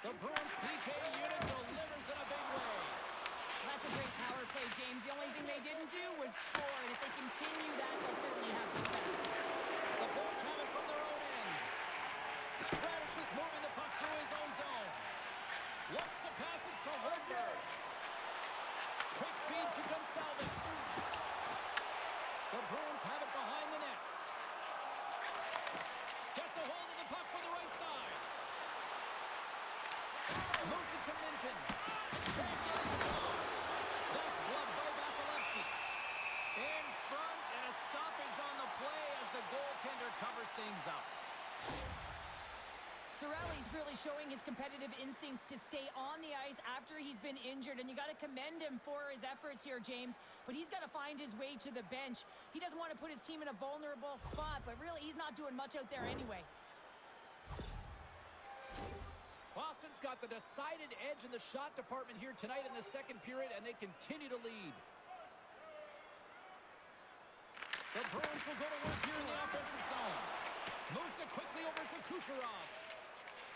The Bruins PK unit delivers in a big way. That's a great power play, James. The only thing they didn't do was score, and if they continue that, they'll certainly have success. The Bolts have it from their own end. Radish is moving the puck through his own zone. Looks to pass it to Holmberg. Quick feed to Gonsalves. The Bruins have it behind the net. Gets a hold of the puck for the right side. Moves it to Minton. Best glove by Vasilevsky. showing his competitive instincts to stay on the ice after he's been injured, and you got to commend him for his efforts here, James. But he's got to find his way to the bench. He doesn't want to put his team in a vulnerable spot, but really he's not doing much out there anyway. Boston's got the decided edge in the shot department here tonight in the second period, and they continue to lead. The Bruins will go to work here in the offensive zone. Moves it quickly over to Kucherov.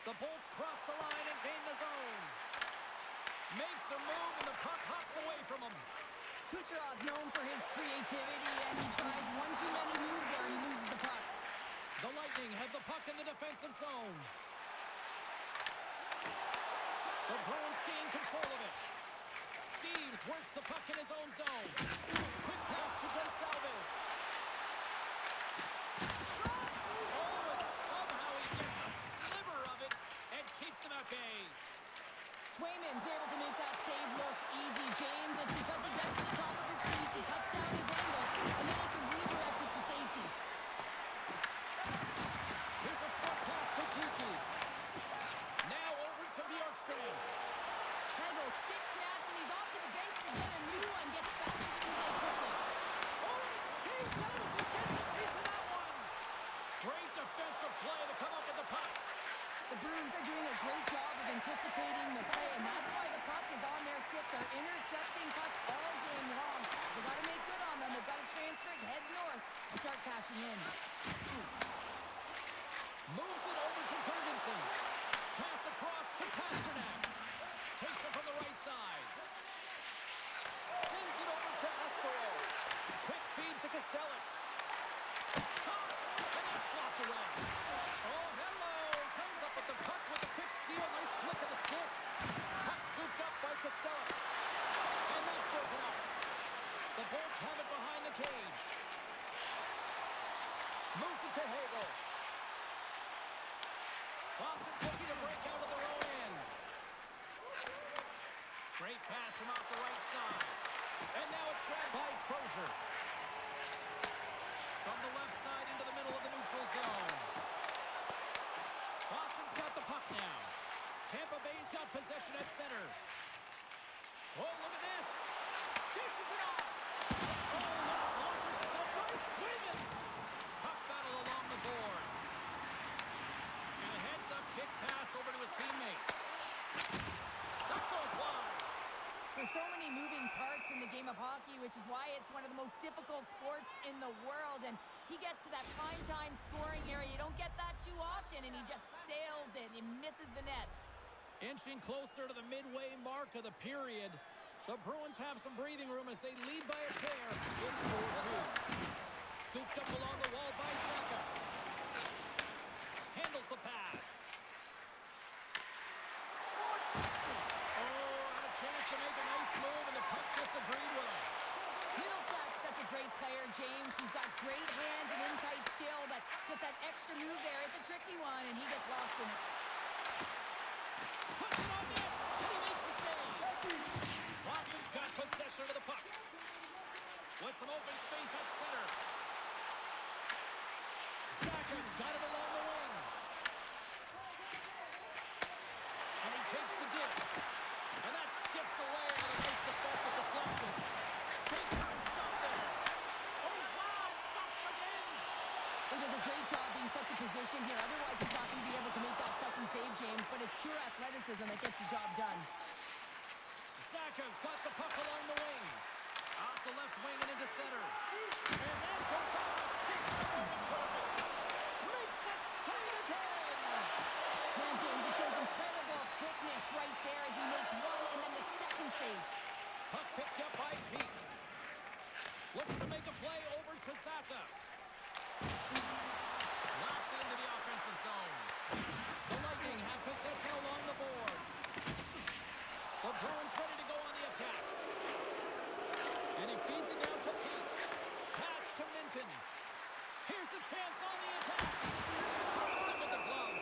The Bolts cross the line and gain the zone. Makes a move, and the puck hops away from him. Kucherov's known for his creativity, and he tries one too many moves there, and he loses the puck. The Lightning have the puck in the defensive zone. The Bruins gain control of it. Steves works the puck in his own zone. Quick pass to Gonsalves. Oh, and somehow he gets a sliver of it and keeps him at bay. Swayman's able to make that save look easy, James. It's because he gets to the top of his piece, he cuts down his angle, and then he can redirect it to safety. Here's a short pass to Kiki. Now over to Bjorkstrand. Hegel stick snaps, and he's off to the bench to get a new one. Gets back into the play quickly. Oh, and it stays out as he gets a piece of that one. Great defensive play to come up with the puck. The Bruins are doing a great job of anticipating the play, and that's why the puck is on their stick. They're intercepting pucks all game long. They've got to make good on them. They've got to transfer it, head north, and start cashing in. Moves it over to Ferguson. Pass across to Pasternak. Takes it from the right side. Sends it over to Espero. Quick feed to Costello. Shot, and that's blocked away. Oh, hello. Comes up with the puck with a quick steal. Nice flick of the stick. Puck scooped up by Costello. And that's broken up. The Bolts have it behind the cage. Moves it to Hagel. Boston's looking to break out of their own end. Great pass from off the right side. And now it's grabbed by Crozier. From the left side into the middle of the neutral zone. Boston's got the puck now. Tampa Bay's got possession at center. Oh, look at this. Dishes it off. Oh, what a blocker stop by Sweden. Puck battle along the boards. And a heads-up kick pass over to his teammate. That goes wide. There's so many moving parts in the game of hockey, which is why it's one of the most difficult sports in the world. And he gets to that prime-time scoring area. You don't get that too often, and he just sails it. He misses the net. Inching closer to the midway mark of the period. The Bruins have some breathing room as they lead by a pair. It's 4-2. Scooped up along the wall by Saka. Handles the pass. Oh, and a chance to make a nice move, and the puck disagreed with him. Middlesack's such a great player, James. He's got great hands and in-tight skill, but just that extra move there, it's a tricky one, and he gets lost in it. Puts it on net, and he makes the save. Boston's got possession of the puck. With some open space at center. Saka's got it along the wing. And he takes the dish. And that skips away on a nice defensive deflection. Big time stop there. Oh, wow, stops him again. He does a great job being set to position here. Otherwise, he's not going to be able to make that second save, James. But it's pure athleticism that gets the job done. Saka's got the puck along the wing. Off the left wing and into center. And that goes off the sticks of Ochoa. Makes the save again. Man, James, it shows incredible quickness right there as he makes one and then the second save. Puck picked up by Pete. Looks to make a play over to Saka. Knocks into the offensive zone. The Lightning have possession along the boards. The Bruins ready to go on the attack. And he feeds it down to Pete. Pass to Minton. Here's a chance on the attack. Drops it with the glove.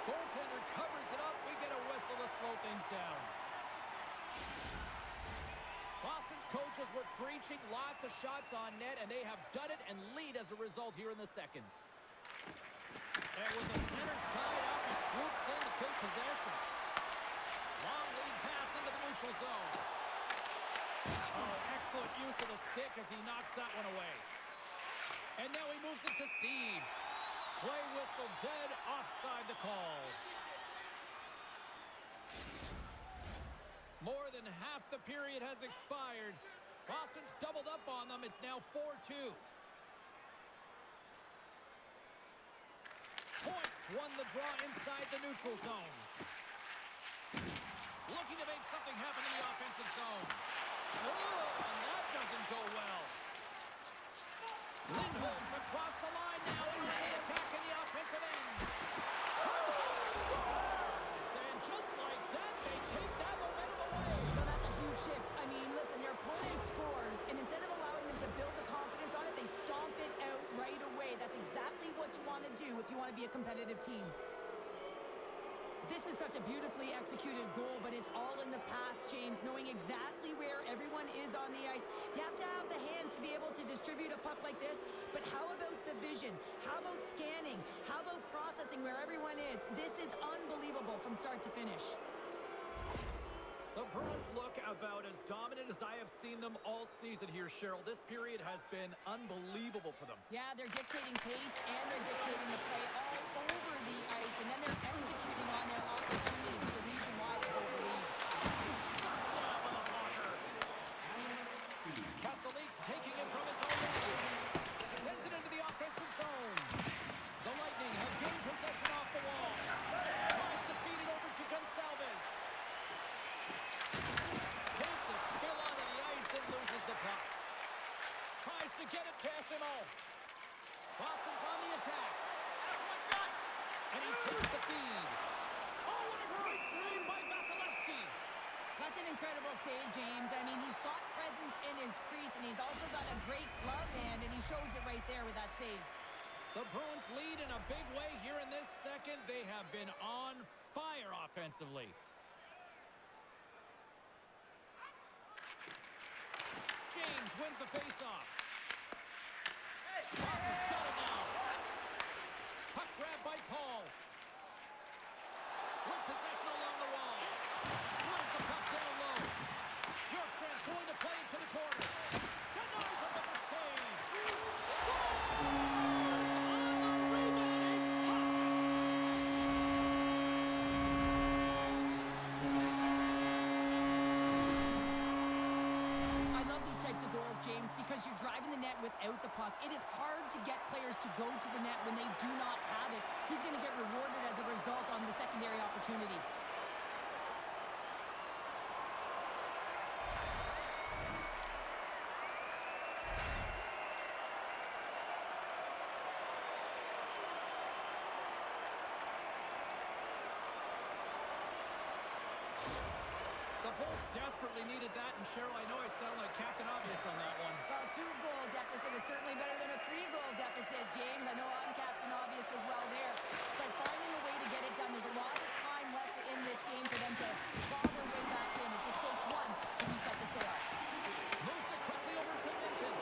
Goaltender covers it up. We get a whistle to slow things down. Boston's coaches were preaching lots of shots on net, and they have done it and lead as a result here in the second. And with the centers tied up, he swoops in to take possession. Long lead pass into the neutral zone. Oh, excellent use of the stick as he knocks that one away. And now he moves it to Steves. Play whistle dead, offside the call. More than half the period has expired. Boston's doubled up on them. It's now 4-2. Points won the draw inside the neutral zone. Looking to make something happen in the offensive zone. Oh, and that doesn't go well. Lindholm's across the line now in the attack in the offensive end. Comes up, scores! And just like that, they take that momentum away. So that's a huge shift. I mean, listen, their opponent scores, and instead of allowing them to build the confidence on it, they stomp it out right away. That's exactly what you want to do if you want to be a competitive team. This is such a beautifully executed goal, but it's all in the pass, James, knowing exactly where everyone is on the ice. You have to have the hands to be able to distribute a puck like this, but how about the vision? How about scanning? How about processing where everyone is? This is unbelievable from start to finish. The Bruins look about as dominant as I have seen them all season here, Cheryl. This period has been unbelievable for them. Yeah, they're dictating pace and they're dictating the play all over the ice, and then they're executing on their opportunities. It's the reason why they hold the lead. Shot down with a blocker. Castellique's taking it from his own end. Sends it into the offensive zone. The Lightning have gained possession off the wall. Tries to feed it over to Gonçalves. Takes a spill onto the ice and loses the puck. Tries to get it past him off. Boston's on the attack. And he takes the feed. Oh, what a great save by Vasilevsky. That's an incredible save, James. I mean, he's got presence in his crease, and he's also got a great glove hand, and he shows it right there with that save. The Bruins lead in a big way here in this second. They have been on fire offensively. James wins the faceoff. Boston's got it now. Puck grab by Paul. With possession along the wall. Slides the puck down low. Bjorkstrand's going to play it to the corner. Denies him with the save. Scores! On the rebounding Hudson. I love these types of goals, James, because you're driving the net without the puck. It is hard to get players to go to the net when they do not have it. He's going to get rewarded as a result on the secondary opportunity. The Bolts desperately needed that, and Cheryl, I know I sound like Captain Obvious on that one. Well, a 2-goal deficit is certainly better than a 3-goal deficit, James. I know I'm Captain Obvious as well there. But finding a way to get it done, there's a lot of time left in this game for them to claw their way back in. It just takes one to reset the sail. Moves it quickly over to Minton.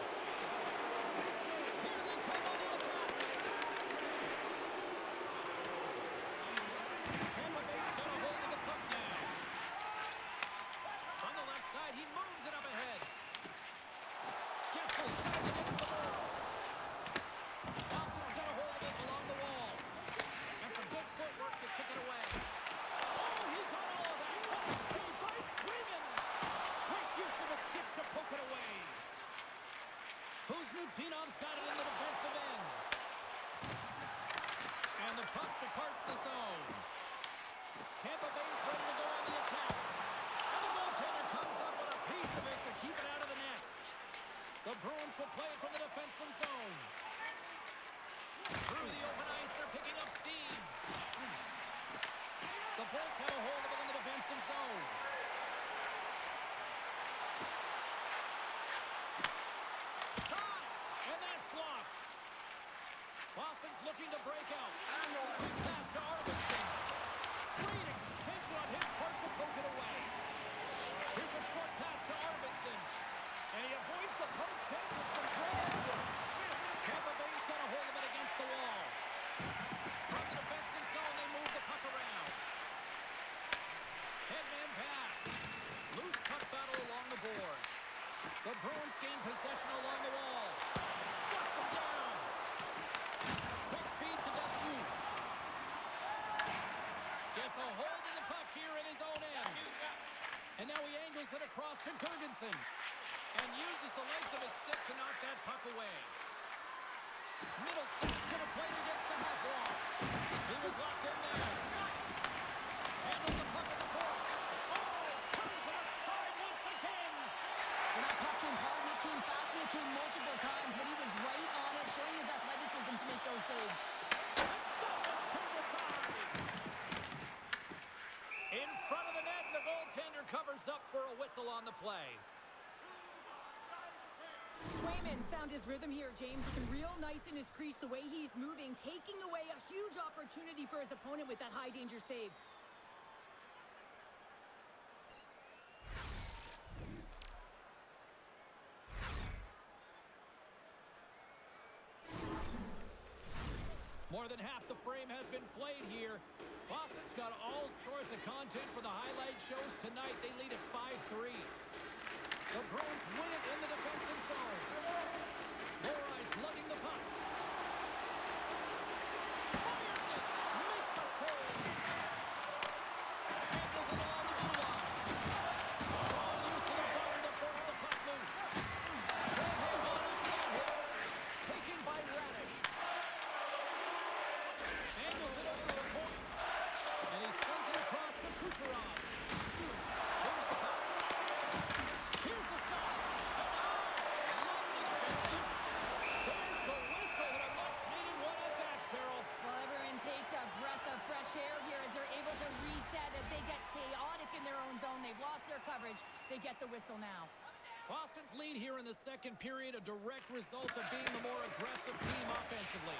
Here they come on the attack. Tampa Bay's got a hold of the puck now. On the left side, he moves it up ahead. Gets the strike against the Bulls. Boston's got a hold of it along the wall. And some good footwork to kick it away. Oh, he got all of that. What a save by Sweden. Great use of a stick to poke it away. Kuznikov's got it in the defensive end. And the puck departs the zone. Tampa Bay's ready to go on the attack. And the goaltender comes up with a piece of it to keep it out of the net. The Bruins will play it from the defensive zone. Through the open ice, they're picking up steam. The Bolts have a hold of it in the defensive zone. Shot! And that's blocked. Boston's looking to break out. Pass to Arvidsson. Great extension on his part to poke it away. Here's a short pass to Arvidsson. And he avoids the poke check with some good. Tampa Bay's got a hold of it against the wall. From the Bruins gain possession along the wall. Shuts him down. Quick feed to Dustin. Gets a hold of the puck here in his own end. And now he angles it across to Gergensons. And uses the length of his stick to knock that puck away. Middleston's going to play it against the half wall. He was locked in there. Handles the puck at the point. Oh, turns it aside once again. Well, that puck came hard and it came fast and it came multiple times, but he was right on it, showing his athleticism to make those saves. And that one's turned aside. In front of the net, and the goaltender covers up for a whistle on the play. Swayman's found his rhythm here, James. Looking real nice in his crease, the way he's moving, taking away a huge opportunity for his opponent with that high-danger save. More than half the frame has been played here. Boston's got all sorts of content for the highlight shows tonight. They lead at 5-3. The Bruins win it in the defensive zone. Morais lugging the puck. Fires it. Makes a save. Handles it along the blue line. Strong use of the body to force the puck loose. Taken by Radish. Angles it over the point. And he sends it across to Kucherov. There's the puck. Here's a shot. Lovely defensive. There's the whistle and a much-needed one at that, Cheryl. Well, everyone takes a breath of fresh air here as they're able to reset as they get chaotic in their own zone. They've lost their coverage. They get the whistle now. Boston's lead here in the second period, a direct result of being the more aggressive team offensively.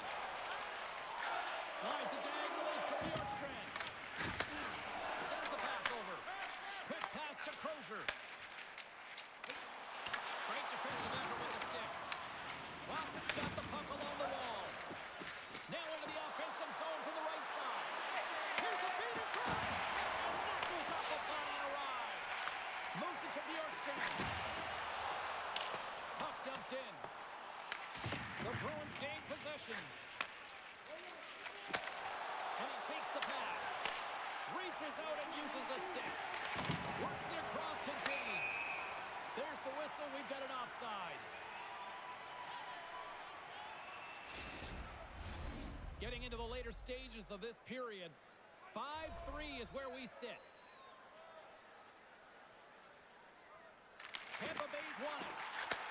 Slides it diagonally to Bjorkstrand. Sends the pass over. Quick pass to Crozier. Great defensive effort with the stick. Boston's got the puck along the wall. Now into the offensive zone from the right side. Here's a feed in front. And that goes off the body awry. Moves it to Bjorkstrand. Puck dumped in. The Bruins gain possession. And he takes the pass. Reaches out and uses the stick. Works it across to James. There's the whistle. We've got an offside. Getting into the later stages of this period. 5-3 is where we sit. Tampa Bay's won it.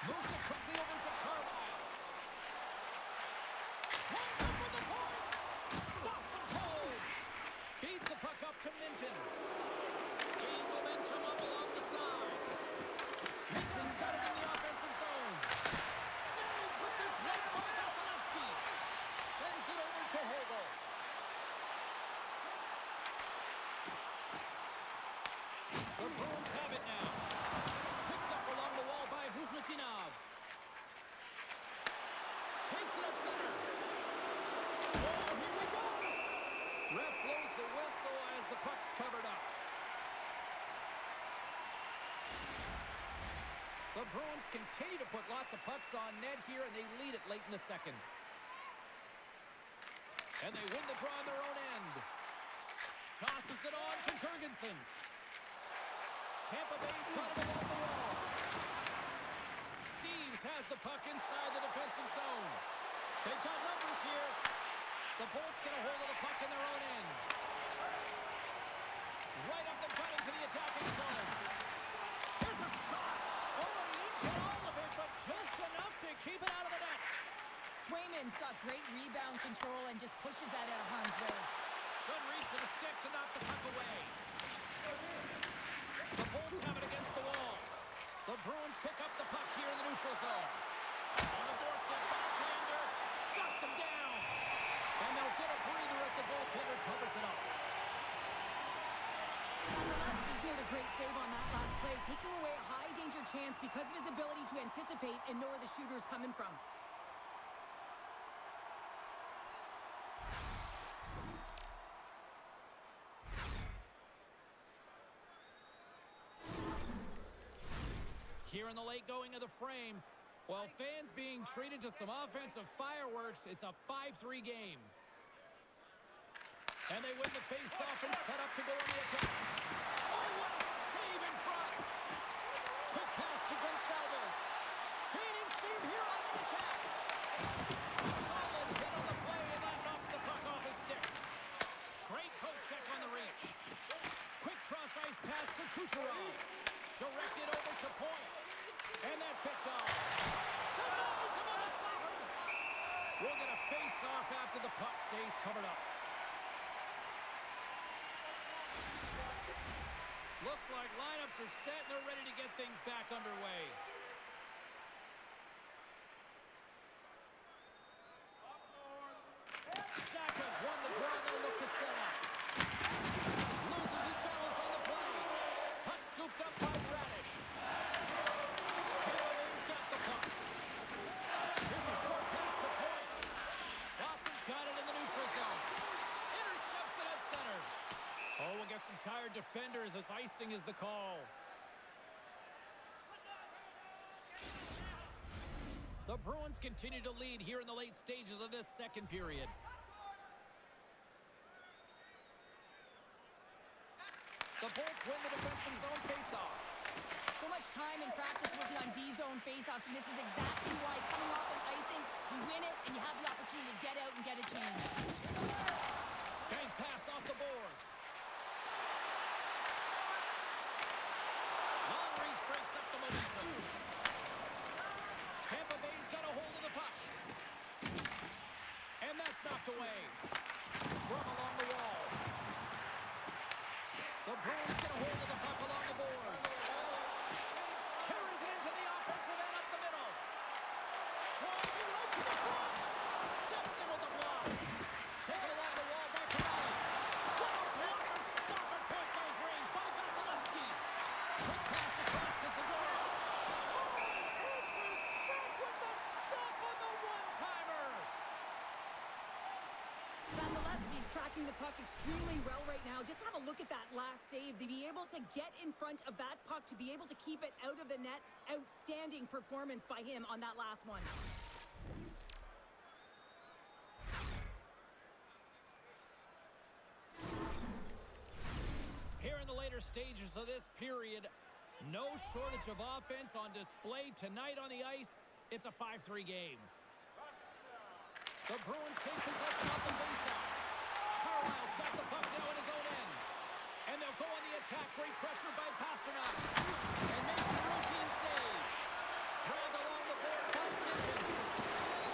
Moves it quickly over to Carlisle. Winds up for the point. Stops him cold. Feeds the puck up to Minton. Gaining momentum up along the side. Minton's got it in the offensive zone. Snags with the glove by Vasilevsky. Sends it over to Hagel. The Bruins have it now. Picked up along the wall by Kuzmatinov. Takes it at center. Oh, here we go. Ref blows the whistle as the puck's covered up. The Bruins continue to put lots of pucks on net here, and they lead it late in the second. And they win the draw on their own end. Tosses it on to Gergensons. Tampa Bay's got it along the wall. Steves has the puck inside the defensive zone. They've got numbers here. The Bolts get a hold of the puck in their own end. Right up the gut into the attacking zone. Here's a shot. Oh, he didn't get all of it, but just enough to keep it out of the net. Swayman's got great rebound control and just pushes that out of harm's way. Good reach to the stick to knock the puck away. The Bolts have it against the wall. The Bruins pick up the puck here in the neutral zone. On the doorstep, backhander, shuts him down. And they'll get a breather as the goaltender covers it up. Vasilevsky's made a great save on that last play, taking away a high-danger chance because of his ability to anticipate and know where the shooter's coming from. Here in the the late going of the frame. While fans being treated to some offensive fireworks, it's a 5-3 game. And they win the face-off and set up to go on the attack. Oh, what a save in front! Quick pass to Gonsalves. Gaining steam here on the attack. Solid hit on the play, and that knocks the puck off his stick. Great poke check on the reach. Quick cross-ice pass to Kucherov. Directed over to point. And that's picked off. Denies him on a slapper. We'll get a face-off after the puck stays covered up. Looks like lineups are set and they're ready to get things back underway. Saka's won the draw. They'll look to set up. Loses his balance on the play. Puck scooped up by Radish. Taylor's got the puck. Here's a short pass to point. Boston's got it in the neutral zone. Intercepts it at center. Oh, we'll get some tired defenders as icing is the call. The Bruins continue to lead here in the late stages of this second period. The Bolts win the defensive zone faceoff. So much time in practice working on D-zone faceoffs, and this is exactly why coming off an icing, you win it, and you have the opportunity to get out and get a change. Bank pass off the boards. Long reach breaks up the momentum. Tampa Bay's got a hold of the puck. And that's knocked away. Scrum along the wall. The Bruins get a hold of the puck along the boards. Carries it into the offensive end up the middle. Driving right to the front. Steps in with the block. Taken along the wall by Corrali. What a blocker stop at point-blank range by Vasilevsky. Quick pass across to Segura. Answers back with the stop on the one-timer. Vasilevsky's tracking the puck extremely well right now. Just have a look at that last save. To be able to get in front of that puck, to be able to keep it out of the net. Outstanding performance by him on that last one. Here in the later stages of this period, no shortage of offense on display tonight on the ice. It's a 5-3 game. The Bruins take possession off the faceoff. Carlisle's got the puck now in his own end. And they'll go on the attack. Great pressure by Pasternak. And makes the routine save. Grabbed along the board by Mitchell.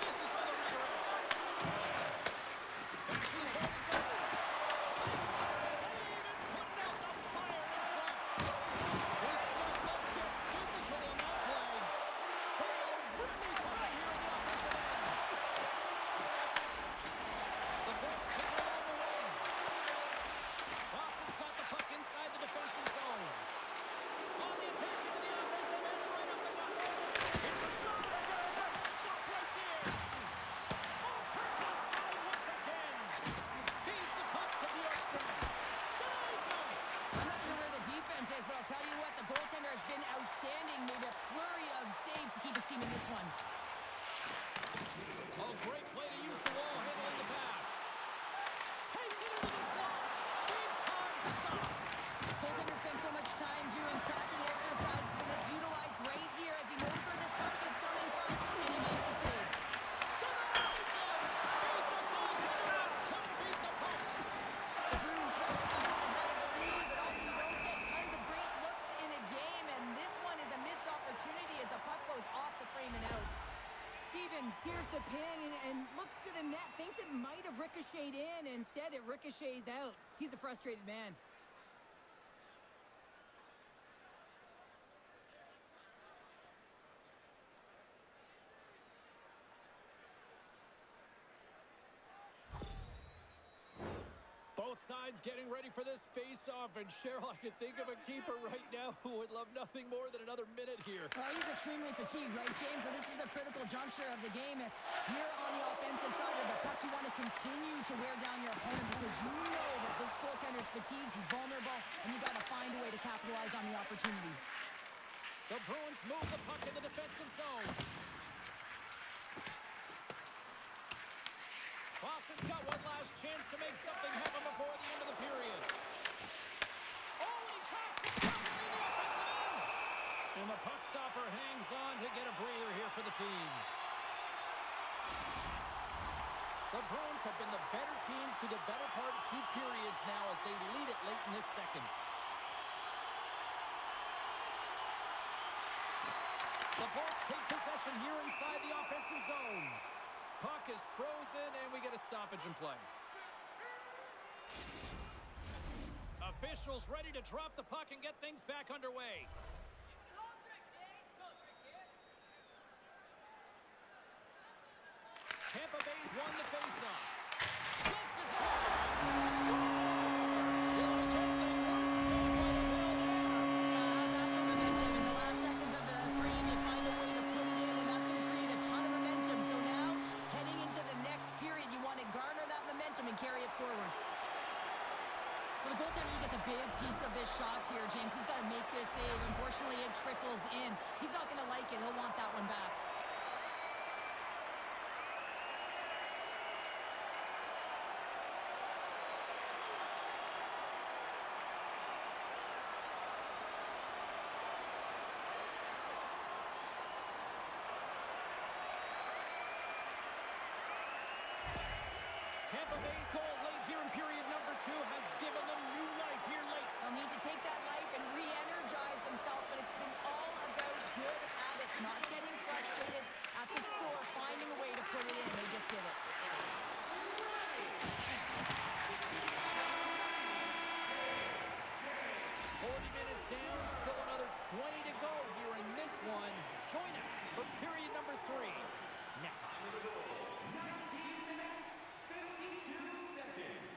Misses on the redirect. Back to the goal it goes. Makes the save and putting out the fire in front. He says let's get physical on that play. They are really buzzing here in the offensive end. The Bolts take it along the wing. Boston's got the puck inside the defensive zone. On the attack into the offensive end, right up the gut. Here's a shot. That's stopped right there. Oh, turns aside once again. Feeds the puck to Bjorkstrand. Denies him. I'm not sure where the defense is, but I'll tell you what, the goaltender has been outstanding. Made a flurry of saves to keep his team in this one. Oh, great play to use the wall handling the pass. Takes it into the slot. Big time stop. Goaltender spent so much time doing tracking exercises, and it's utilized right here as he knows where this puck is coming from, and he makes the save. Denies him. Beat the goaltender, but couldn't beat the post. The Bruins relatively at the head of the lead, but also you don't get tons of great looks in a game, and this one is a missed opportunity as the puck goes off the frame and out. Stevens hears the pin and looks to the net, thinks it might have ricocheted in, and instead it ricochets out. He's a frustrated man. Both sides getting ready for this face-off, and Cheryl, I can think of a keeper right now who would love nothing more than another minute here. Well, he's extremely fatigued, right, James? So this is a critical juncture of the game. If you're on the offensive side of the puck, you want to continue to wear down your opponent because you know that this goaltender is fatigued, he's vulnerable, and you got to find a way to capitalize on the opportunity. The Bruins move the puck in the defensive zone. Boston's got one last chance to make something happen before the end of the period. Oh, and he tracks it perfectly in the offensive end. And the puck stopper hangs on to get a breather here for the team. The Bruins have been the better team through the better part of 2 periods now as they lead it late in this second. The Bolts take possession here inside the offensive zone. Puck is frozen, and we get a stoppage in play. Officials ready to drop the puck and get things back underway. Tampa Bay's won the faceoff. Gets it forward. Scores! Still, I guess they weren't saved by the bell there. That's the momentum. In the last seconds of the frame, you find a way to put it in, and that's going to create a ton of momentum. So now, heading into the next period, you want to garner that momentum and carry it forward. Well, the goaltender, he gets a big piece of this shot here, James. He's got to make this save. Unfortunately, it trickles in. He's not going to like it. He'll want that one back. Tampa Bay's goal late here in period number 2 has given them new life here late. They'll need to take that life and re-energize themselves, but it's been all about good habits, not getting frustrated at the score, finding a way to put it in. They just did it. 40 minutes down, still another 20 to go here in this one. Join us for period number 3 next. 19 minutes, 52 seconds.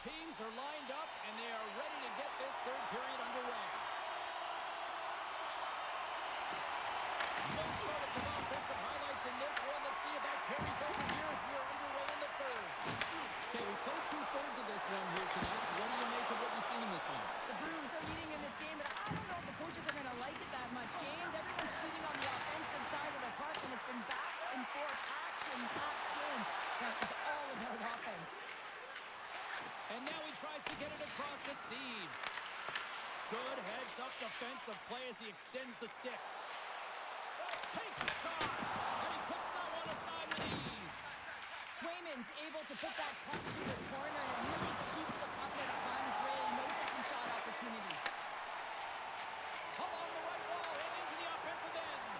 Teams are lined up, and they are ready to get this third period underway. No shortage of offensive highlights in this one. Let's see if that carries over here as we are underway in the third. Okay, we played 2/3 of this one here tonight. What do you make of what you've seen in this one? The Bruins are leading in this game, but I don't know if the coaches are going to like it that much, James. Everyone's shooting on the offensive side of the park, and it's been back and forth, action-packed game. It's all about offense. And now he tries to get it across to Steves. Good heads-up defensive play as he extends the stick. Takes a shot, and he puts that one aside with ease. Swayman's able to put that puck to the corner, and it really keeps the puck out of harm's way. No second shot opportunity. Along the right wall and into the offensive end.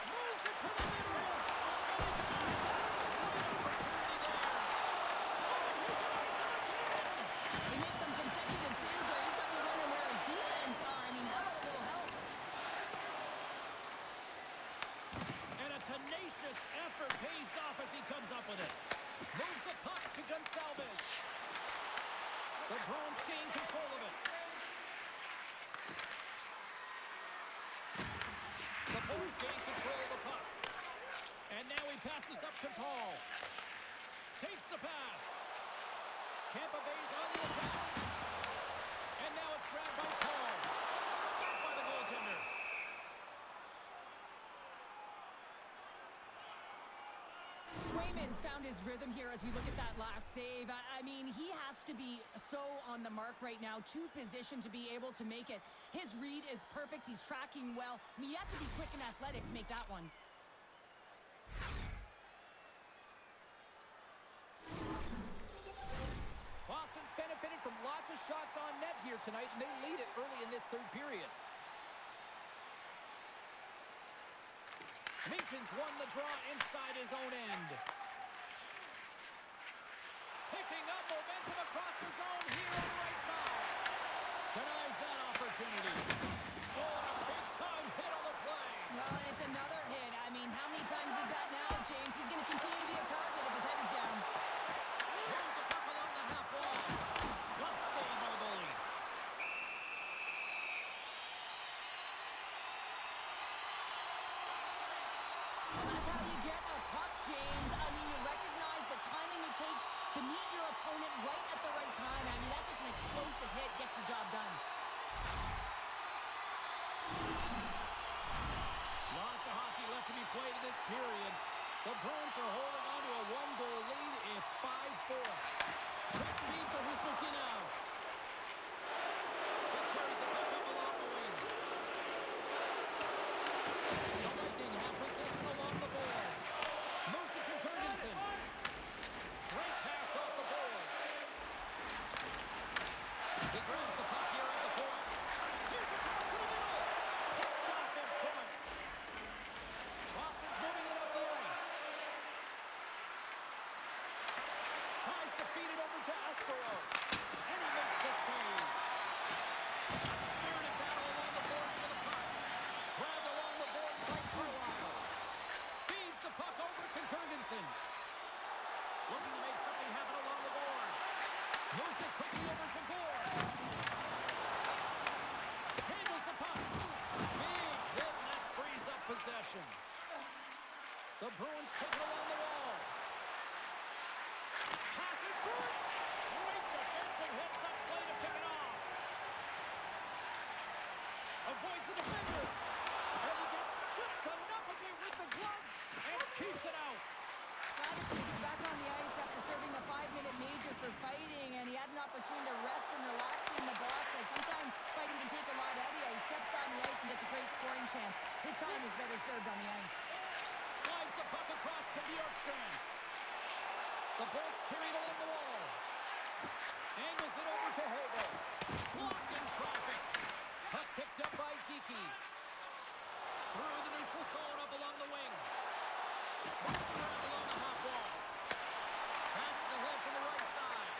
Moves it to the middle. And it's a great opportunity there. Oh, he can ice it again. He makes some consecutive saves there. He's got to run where his defense are. I mean, how about a little help? And a tenacious effort pays off as he comes up with it. call. Takes the pass. Tampa Bay's on the attack. And now it's grabbed by Paul. Stopped by the goaltender. Swayman's found his rhythm here as we look at that last save. I mean, he has to be so on the mark right now, too positioned to be able to make it. His read is perfect. He's tracking well. I mean, you have to be quick and athletic to make that one. Boston's benefited from lots of shots on net here tonight, and they lead it early in this third period. Minkin's won the draw inside his own end. Picking up momentum across the zone here on the right side. Denies that opportunity. Oh, a big-time hit on the play. Well, and it's another hit. I mean, how many times is that now, James? He's going to continue to be a target if his head is down. There's the puck along the half wall. Good save by the goalie. That's how you get a puck, James. I mean, you recognize the timing it takes to meet your opponent right at the right time. I mean, that's just an explosive hit. Gets the job done. Lots of hockey left to be played in this period. The Bruins are holding on to a one-goal lead. It's 5-4. Quick feed to Husnutinov. He carries the puck up along the wing. The Lightning have possession along the boards. Moves it to Ferguson. Great pass off the boards. He grabs the puck here at the point. Here's a pass to the middle. Picked off in front. Boston's moving it up the ice. Tries to feed it over to Aspero. And he makes the save. A spirited battle along the boards for the puck. Grabbed along the boards by Carlisle. Feeds the puck over to Ferguson. Looking to make something happen along the boards. Moves it quickly over to Gore. Handles the puck. Big hit, and that frees up possession. The Bruins take it along the wall. Pass in front. Great defensive hits up play to pick it off. Avoids the defender. And he gets just enough of it with the glove and keeps it out. Radish is back on the ice after serving the 5-minute major for fighting, and he had an opportunity to rest and relax in the box. As sometimes fighting can take a lot out of you. He steps on the ice and gets a great scoring chance. His time is better served on the ice. Slides the puck across to Bjorkstrand. The Bolts carried along the wall. Angles it over to Hobo. Blocked in traffic. Puck picked up by Geeky. Through the neutral zone up along the wing. Moves around along the half wall. Passes ahead to the right side.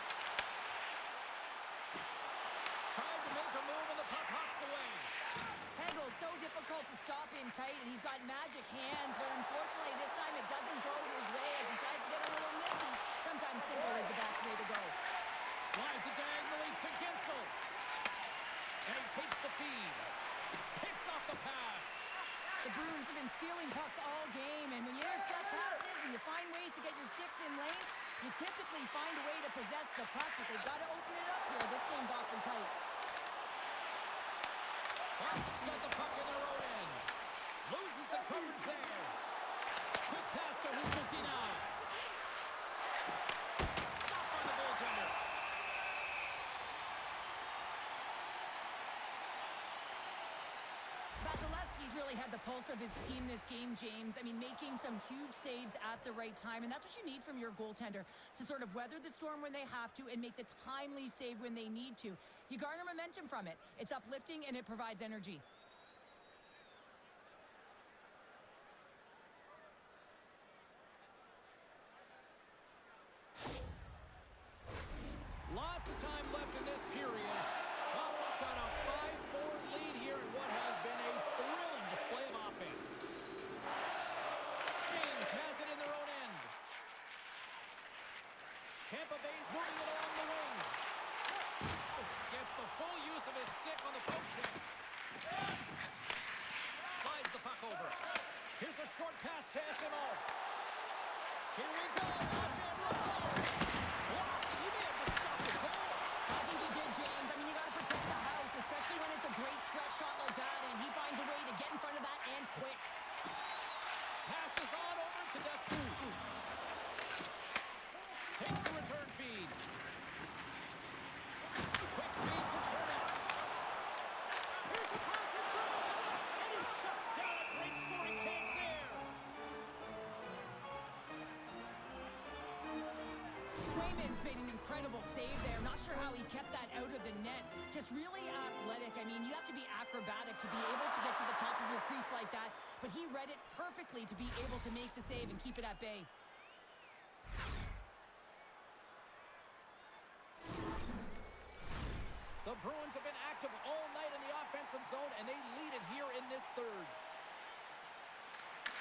Tried to make a move and the puck hops away. Hegel's so difficult to stop in tight, and he's got magic hands, but unfortunately this time it doesn't go his way as he tries to get a little nifty. Sometimes single is the best way to go. Slides it diagonally to Gensel. And he takes the feed. Picks off the pass. The Bruins have been stealing pucks all game, and when you intercept passes and you find ways to get your sticks in lanes, you typically find a way to possess the puck, but they've got to open it up here. This game's awfully tight. Boston's got the puck in their own end. Loses the coverage there. Quick pass to Husnutinov. Stopped by the goaltender. Vasilevsky's really had the pulse of his team this game, James. I mean, making some huge saves at the right time, and that's what you need from your goaltender, to sort of weather the storm when they have to and make the timely save when they need to. You garner momentum from it. It's uplifting, and it provides energy. Lots of time left in this period. Boston's got a 5-4 lead here in what has been a thrilling display of offense. James has it in their own end. Tampa Bay's moving it along the wing. Gets the full use of his stick on the poke check. Slides the puck over. Here's a short pass to SMO. Here we go. Off-hand rush here. Blocked. He may have just stopped the goal. I think he did, James. I mean, you got to protect the house, especially when it's a great threat shot like that, and he finds a way to get in front of that and quick. Passes on over to Descu. Takes the return feed. Quick feed to Cherny. Here's a pass in front. And he shuts down a great scoring chance there. Swayman's made an incredible save there. Not sure how he kept that out of the net. Just really athletic. I mean, you have to be acrobatic to be able to get to the top of your crease like that. But he read it perfectly to be able to make the save and keep it at bay. The Bruins have been active all night in the offensive zone, and they lead it here in this third.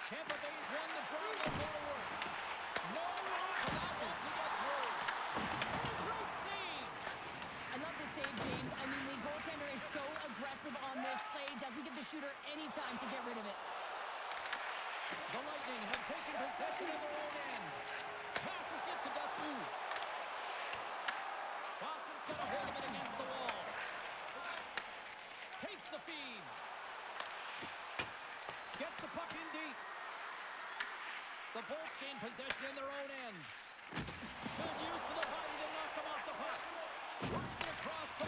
Tampa Bay's won the draw. They'll go to work. No one allowed one to get through. And a great save. I love the save, James. I mean, the goaltender is so aggressive on this play. Doesn't give the shooter any time to get rid of it. The Lightning have taken possession of their own end. Passes it to Descu. Boston's got a hold of it against the wall. Takes the feed. Gets the puck in deep. The Bolts gain possession in their own end. Good use of the body to knock them off the puck. Works it across to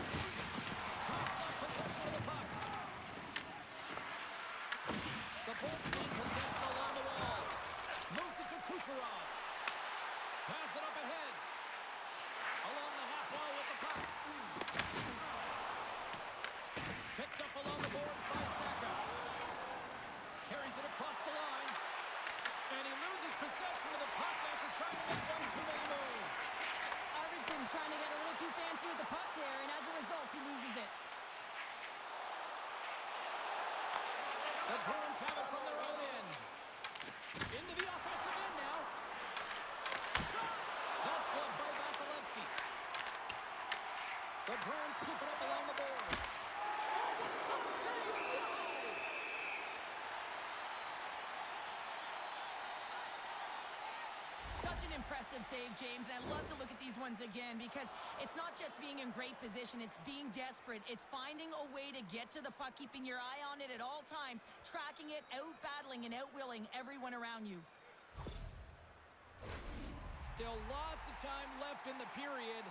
Coughs up possession of the puck. The Bolts gain possession along the wall. Moves it to Kucherov. Pass it up ahead. Along the half wall with the puck. Picked up along the boards by Saka. Carries it across the line. And he loses possession of the puck after trying to make one too many moves. Arvidsson's trying to get a little too fancy with the puck there, and as a result, he loses it. The Bruins have it from their own end. Into the offensive end now. Shot! That's gloved by Vasilevsky. The Bruins scoop it up along the boards. Oh, what a save! Such an impressive save, James, and I love to look at these ones again because it's not just being in great position, it's being desperate. It's finding a way to get to the puck, keeping your eye on it at all times, tracking it, out-battling and out-willing everyone around you. Still lots of time left in the period.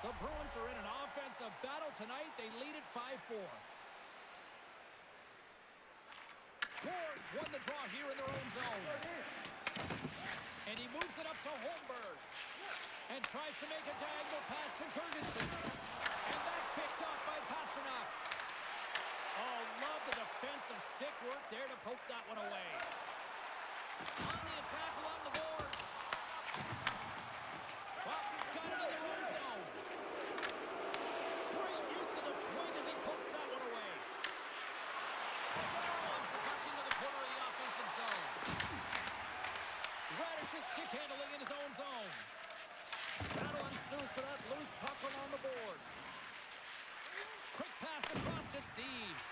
The Bruins are in an offensive battle tonight. They lead it 5-4. Ward's won the draw here in their own zone. And he moves it up to Holmberg. And tries to make a diagonal pass to Gergensen. And that's picked off by Pastrnak. Oh, love the defensive stick work there to poke that one away. On the attack along the boards. Boston's got it in their own zone. Great use of the twig as he pokes that one away. Launches the puck into the corner of the offensive zone. Radish's stick handling in his own zone. Battle ensues for that loose puck along the boards. Quick pass across to Steves.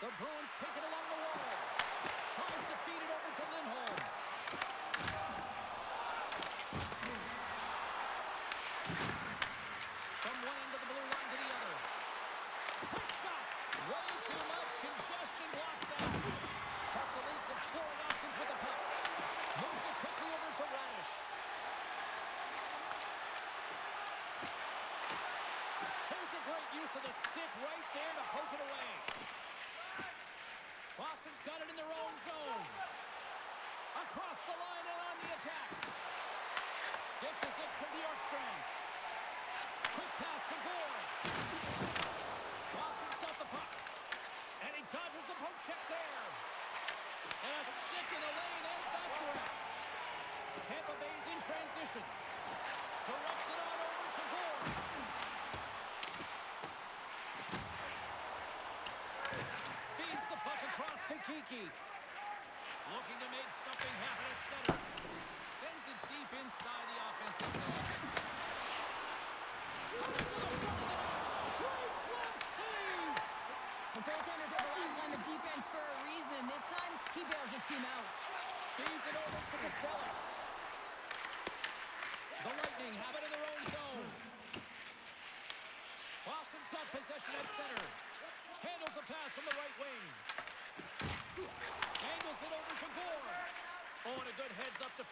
The Bruins take it along the wall. Tries to feed it over to Lindholm. From one end of the blue line to the other. Quick shot. Way too much congestion blocks that. Kostelnik's exploring options with the puck. Moves it quickly over to Radish. Here's a great use of the stick right there to poke it away. Boston's got it in their own zone. Across the line and on the attack. Dishes it to Bjorkstrand. Quick pass to Gore. Boston's got the puck. And he dodges the poke check there. And a stick in the lane ends that threat. Tampa Bay's in transition. Directs it on over to Gore. Feeds the puck across to Kiki. Looking to make something happen at center. Sends it deep inside the offensive zone. Great glove save! The goaltenders are the last line of defense for a reason. This time, he bails his team out. Feeds it over to Costello.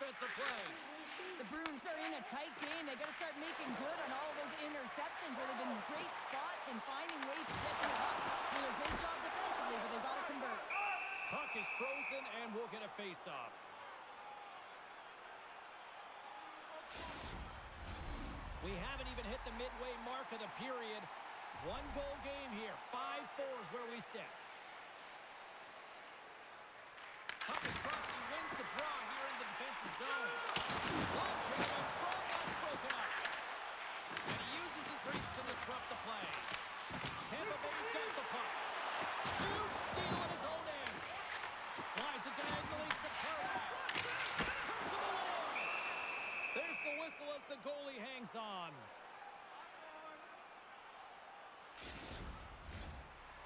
defensive play. The Bruins are in a tight game. They got to start making good on all of those interceptions where they've been great spots and finding ways to get the puck. Doing a great job defensively, but they've got to convert. Puck is frozen, and we'll get a face-off. We haven't even hit the midway mark of the period. One-goal game here. 5-4 is where we sit. Puck is dropped. He wins the draw here in the defensive zone. One jam in front. That's broken up. And he uses his reach to disrupt the play. Tampa Bay's got the puck. Huge steal at his own end. Slides it diagonally to Carter. Turns him away. There's the whistle as the goalie hangs on.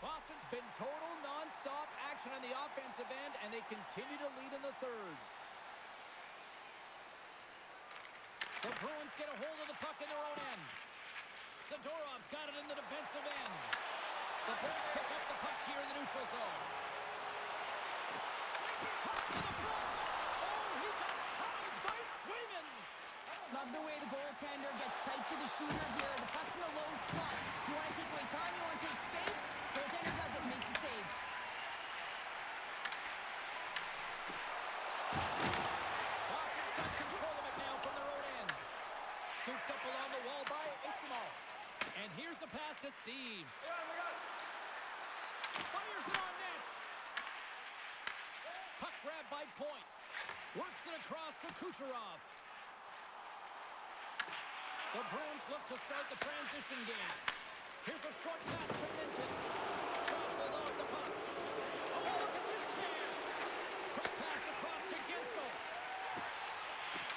Boston's been total non-stop action on the offensive end, and they continue to lead in the third. The Bruins get a hold of the puck in their own end. Zadorov's got it in the defensive end. The Bruins pick up the puck here in the neutral zone. Toss to the front. Oh, he got pounded by Swayman. Love the way the goaltender gets tight to the shooter here. The puck's in the low slot. You want to take away time, you want to take space. Goaltender does it, makes the save. Boston's got control of it now from their own end. Scooped up along the wall by Ismo. And here's the pass to Steves. Fires it on net. Puck grab by Point. Works it across to Kucherov. The Bruins look to start the transition game. Here's a short pass to Minton. Jostled off the puck. Oh, look at this chance. Quick pass across to Gensel.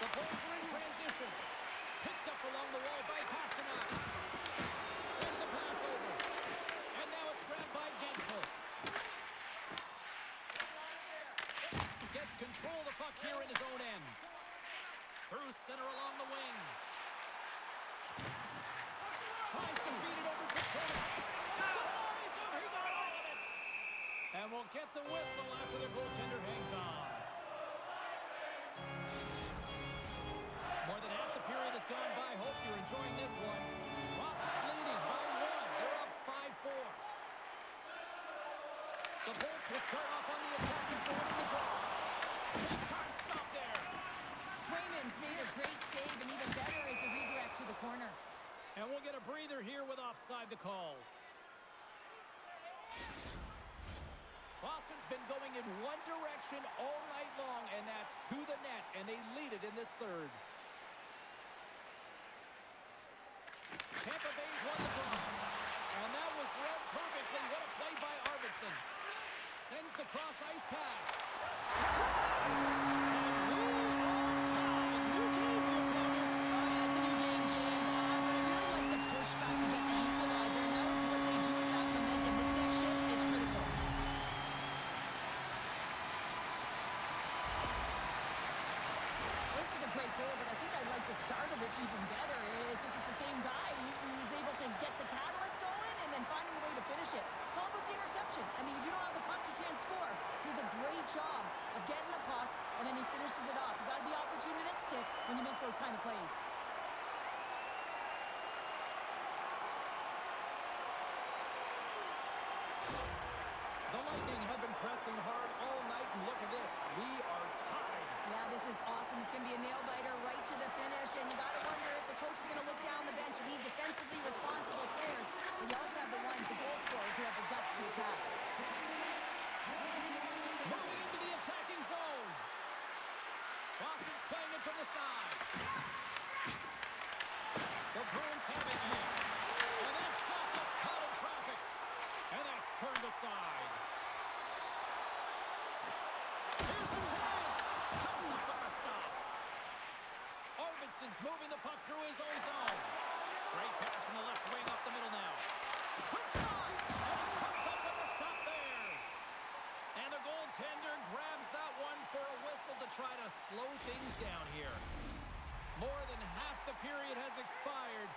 The Bulls are in transition. Picked up along the wall by Pasternak. Sends a pass over. And now it's grabbed by Gensel. Gets control of the puck here in his own end. Through center along the wing. Tries to feed it over to Troy. Denies him. He got all of it. And we'll get the whistle after the goaltender hangs on. More than half the period has gone by. Hope you're enjoying this one. Boston's leading by 1. They're up 5-4. The Bolts will start off on the attack after winning the draw. Big time stop there. Swayman's made a great save, and even better is the redirect to the corner. And we'll get a breather here with offside to call. Boston's been going in one direction all night long, and that's to the net, and they lead it in this third. Tampa Bay's won the draw. And that was read perfectly. What a play by Arvidsson. Sends the cross-ice pass. Even better. It's just the same guy who's able to get the catalyst going and then finding a way to finish it. It's all about the interception. I mean, if you don't have the puck, you can't score. He does a great job of getting the puck, and then he finishes it off. You've got to be opportunistic when you make those kind of plays. The Lightning have been pressing hard all night, and look at this. We are tied. Yeah, this is awesome. It's going to be a nail-biter right to the finish, and you got to wonder if the coach is going to look down the bench and need defensively responsible players. But you also have the ones, the goal scorers, who have the guts to attack. Moving into the attacking zone. Boston's playing it from the side. The Bruins have it here. And that shot gets caught in traffic. And that's turned aside. Here's the chance. Comes up with the stop. Arvidsson's moving the puck through his own zone. Great pass from the left wing up the middle now. Quick shot. And he comes up with the stop there. And the goaltender grabs that one for a whistle to try to slow things down here. More than half the period has expired.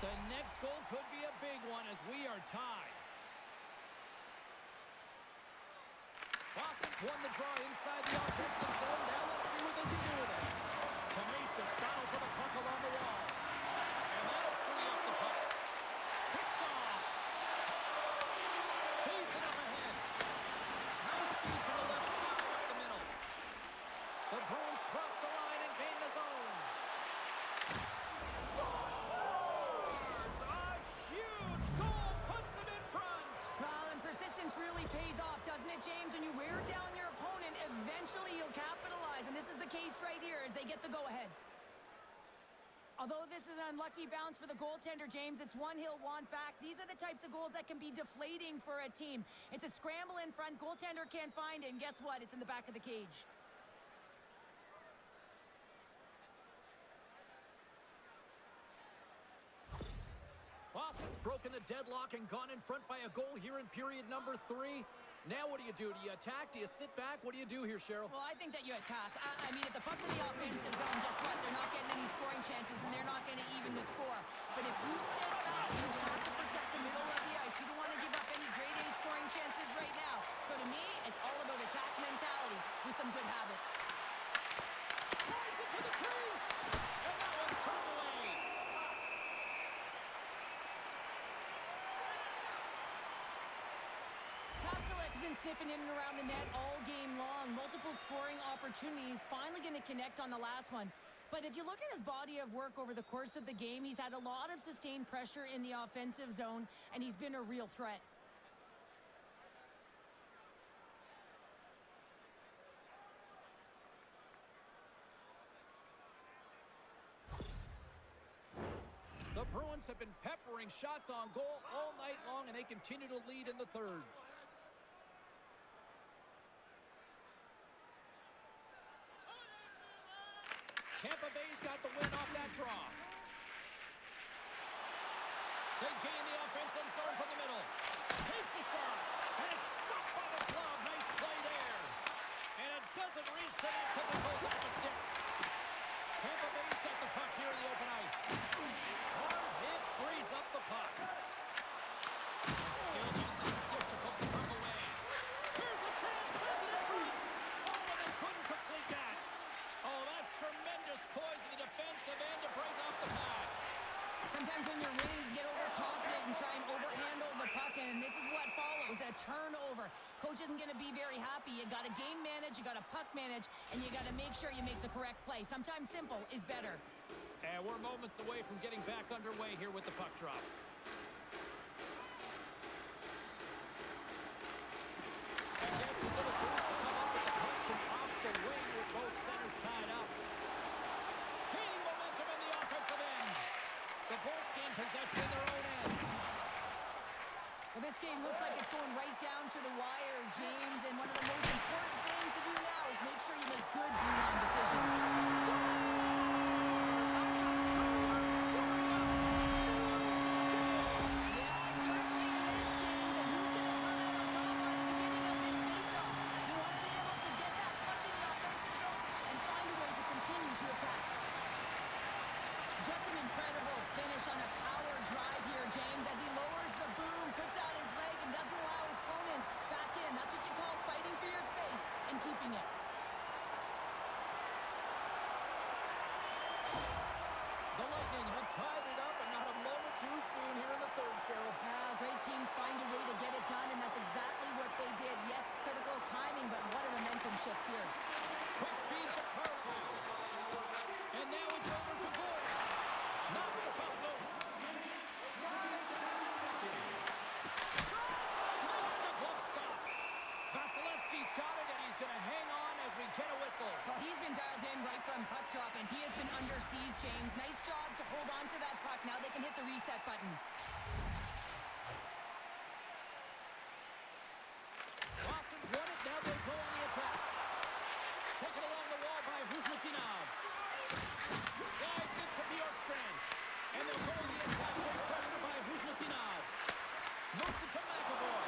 The next goal could be a big one as we are tied. Boston's won the draw inside the offensive zone. Now let's see what they can do with it. Tenacious battle for the puck along the wall. And that'll free up the puck. Picked off. Feeds it up ahead. Nice feed from the left side up the middle. The Bruins cross the line and gain the zone. Scores! A huge goal puts them in front. Well, and persistence really pays off, doesn't it, James? When you wear down your opponent, eventually you'll capitalize. And this is the case right here as they get the go-ahead. Although this is an unlucky bounce for the goaltender, James, it's one he'll want back. These are the types of goals that can be deflating for a team. It's a scramble in front. Goaltender can't find it, and guess what? It's in the back of the cage. Boston's broken the deadlock and gone in front by a goal here in period number 3. Now what do? Do you attack? Do you sit back? What do you do here, Cheryl? Well, I think that you attack. I mean, if the puck's in the offensive zone, guess what? They're not getting any scoring chances, and they're not going to even the score. But if you sit back, you have to protect the middle of the ice. You don't want to give up any grade A scoring chances right now. So to me, it's all about attack mentality with some good habits. Drives it to the crease, and that one's turned away. Pastelec's been sniffing in and around the net all game long. Multiple scoring opportunities. Finally going to connect on the last one. But if you look at his body of work over the course of the game, he's had a lot of sustained pressure in the offensive zone, and he's been a real threat. The Bruins have been peppering shots on goal all night long, and they continue to lead in the third. Tampa Bay's got the win off that draw. They gain the offensive zone from the middle. Takes a shot, and it's stopped by the glove. Nice play there. And it doesn't reach the net because it goes off the stick. Tampa Bay's got the puck here in the open ice. Hard hit frees up the puck. And still using the stick to put the puck away. Here's a chance, sends it in front. Oh, and they couldn't complete that. Oh, that's tremendous poise in the defensive end to break off the pass. Sometimes when you're winning, you get overconfident and try and overhandle the puck, and this is what follows, a turnover. Coach isn't going to be very happy. You got to game manage, you got to puck manage, and you got to make sure you make the correct play. Sometimes simple is better. And we're moments away from getting back underway here with the puck drop. And gets a little boost to come up with the puck from off the wing with both centers tied up. Gaining momentum in the offensive end. The Bolts gain possession in their own end. Well, this game looks like it's going right down to the wire, James, and one of the most important things to do now is make sure you make good blue line decisions. Just an incredible finish on a power drive here, James, as he lowers the boom, puts out his leg, and doesn't allow his opponent back in. That's what you call fighting for your space and keeping it. The Lightning have tied it up, and not a moment too soon here in the third, Cheryl. Great teams find a way to get it done, and that's exactly what they did. Yes, critical timing, but what a momentum shift here. Quick feed to Carlton. And now it's over to Gore. Knocks the puck loose. Makes the glove stop. Vasilevsky's got it, and he's going to hang on as we get a whistle. Well, he's been dialed in right from puck drop, and he has been under siege, James. Nice job to hold on to that puck. Now they can hit the reset button. Boston's won it. Now they go on the attack. Taken along the wall by Kuzmatinov. Slides into Bjorkstrand. And they'll go on the attack with pressure by Kuzmatinov. Moves it to McAvoy.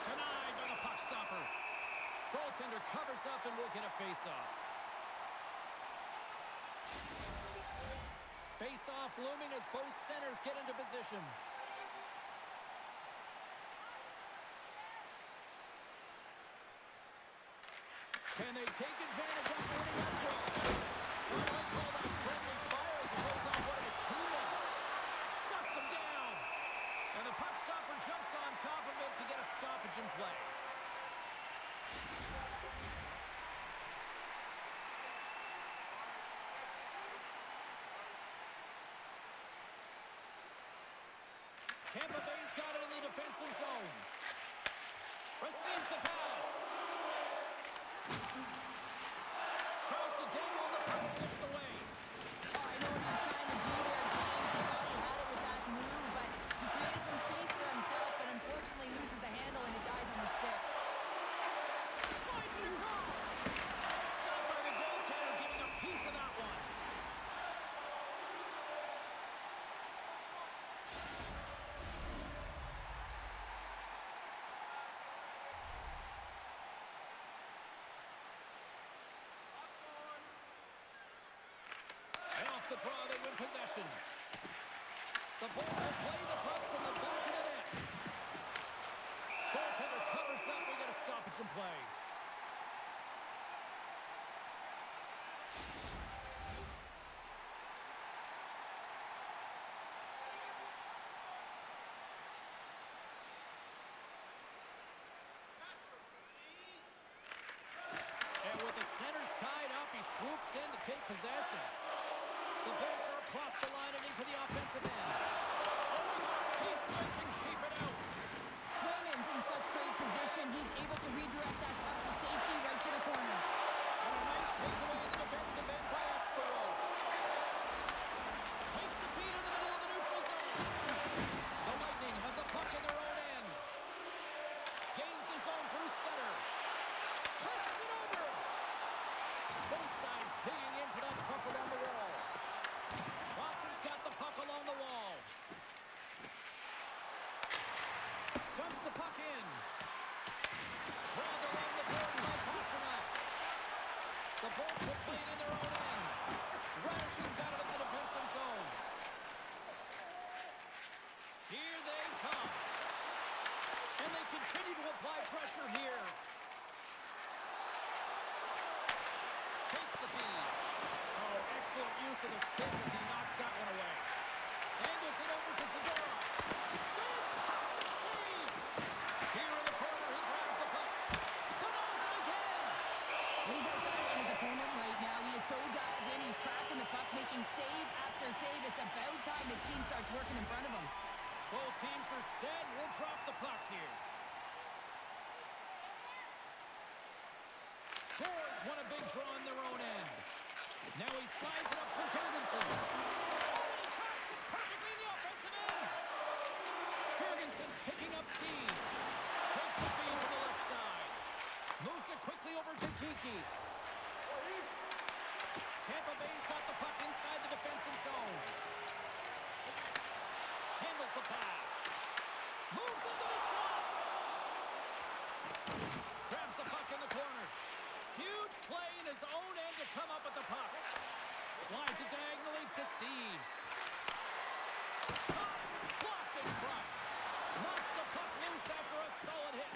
Denied by the puck stopper. Goaltender covers up and will get a face-off. Face-off looming as both centers get into position. Can they take advantage of winning that draw? Well, I call that friendly fire as it goes off one of his teammates. Shuts him down. And the puck stopper jumps on top of it to get a stoppage in play. Tampa Bay's got it in the defensive zone. Receives the pass. Tries to dangle and the puck slips away. Oh, I know what he was trying to do there, James. He thought he had it with that move, but he created some space for himself, but unfortunately loses the handle and it dies on the stick. Slides it across. Stopped by the goaltender, getting a piece of that one. And off the draw, they win possession. The Bulls will play the puck from the back of the net. Goaltender covers up. We get a stoppage in play. And with the centers tied up, he swoops in to take possession. The Bulls are across the line and into the offensive end. Oh, he got a piece of it to keep it out. Swayman's in such great position, he's able to redirect that puck to safety right to the corner. And a nice takeaway in the defensive end by Espero. Takes the feed in the middle of the neutral zone. The Lightning have the puck in their own end. Gains the zone through center. Presses it over. Both sides digging in for that puck along the wall. Boston's got the puck along the wall. Dumps the puck in. Grabbed along the board by Pasternak. The Bolts will play it in their own end. Radish's got it in the defensive zone. Here they come. And they continue to apply pressure here. Takes the feed. Oh, excellent use of the stick as he knocks that one away. Angles it over to Zadora. Fantastic save. Here in the corner, he grabs the puck. Denies it again. He's out there on his opponent right now. He is so dialed in. He's tracking the puck, making save after save. It's about time his team starts working in front of him. Both teams are set. We'll drop the puck here. Forwards want a big draw in their own end. Now he slides it up to Ferguson. Oh, and he tracks it perfectly in the offensive end. Ferguson's picking up steam. Takes the feed to the left side. Moves it quickly over to Kiki. Tampa Bay's got the puck inside the defensive zone. Handles the pass. Moves into the slot. Grabs the puck in the corner. Huge play in his own end to come up with the puck. Slides it diagonally to Steves. Shot. Blocked in front. Knocks the puck loose after a solid hit.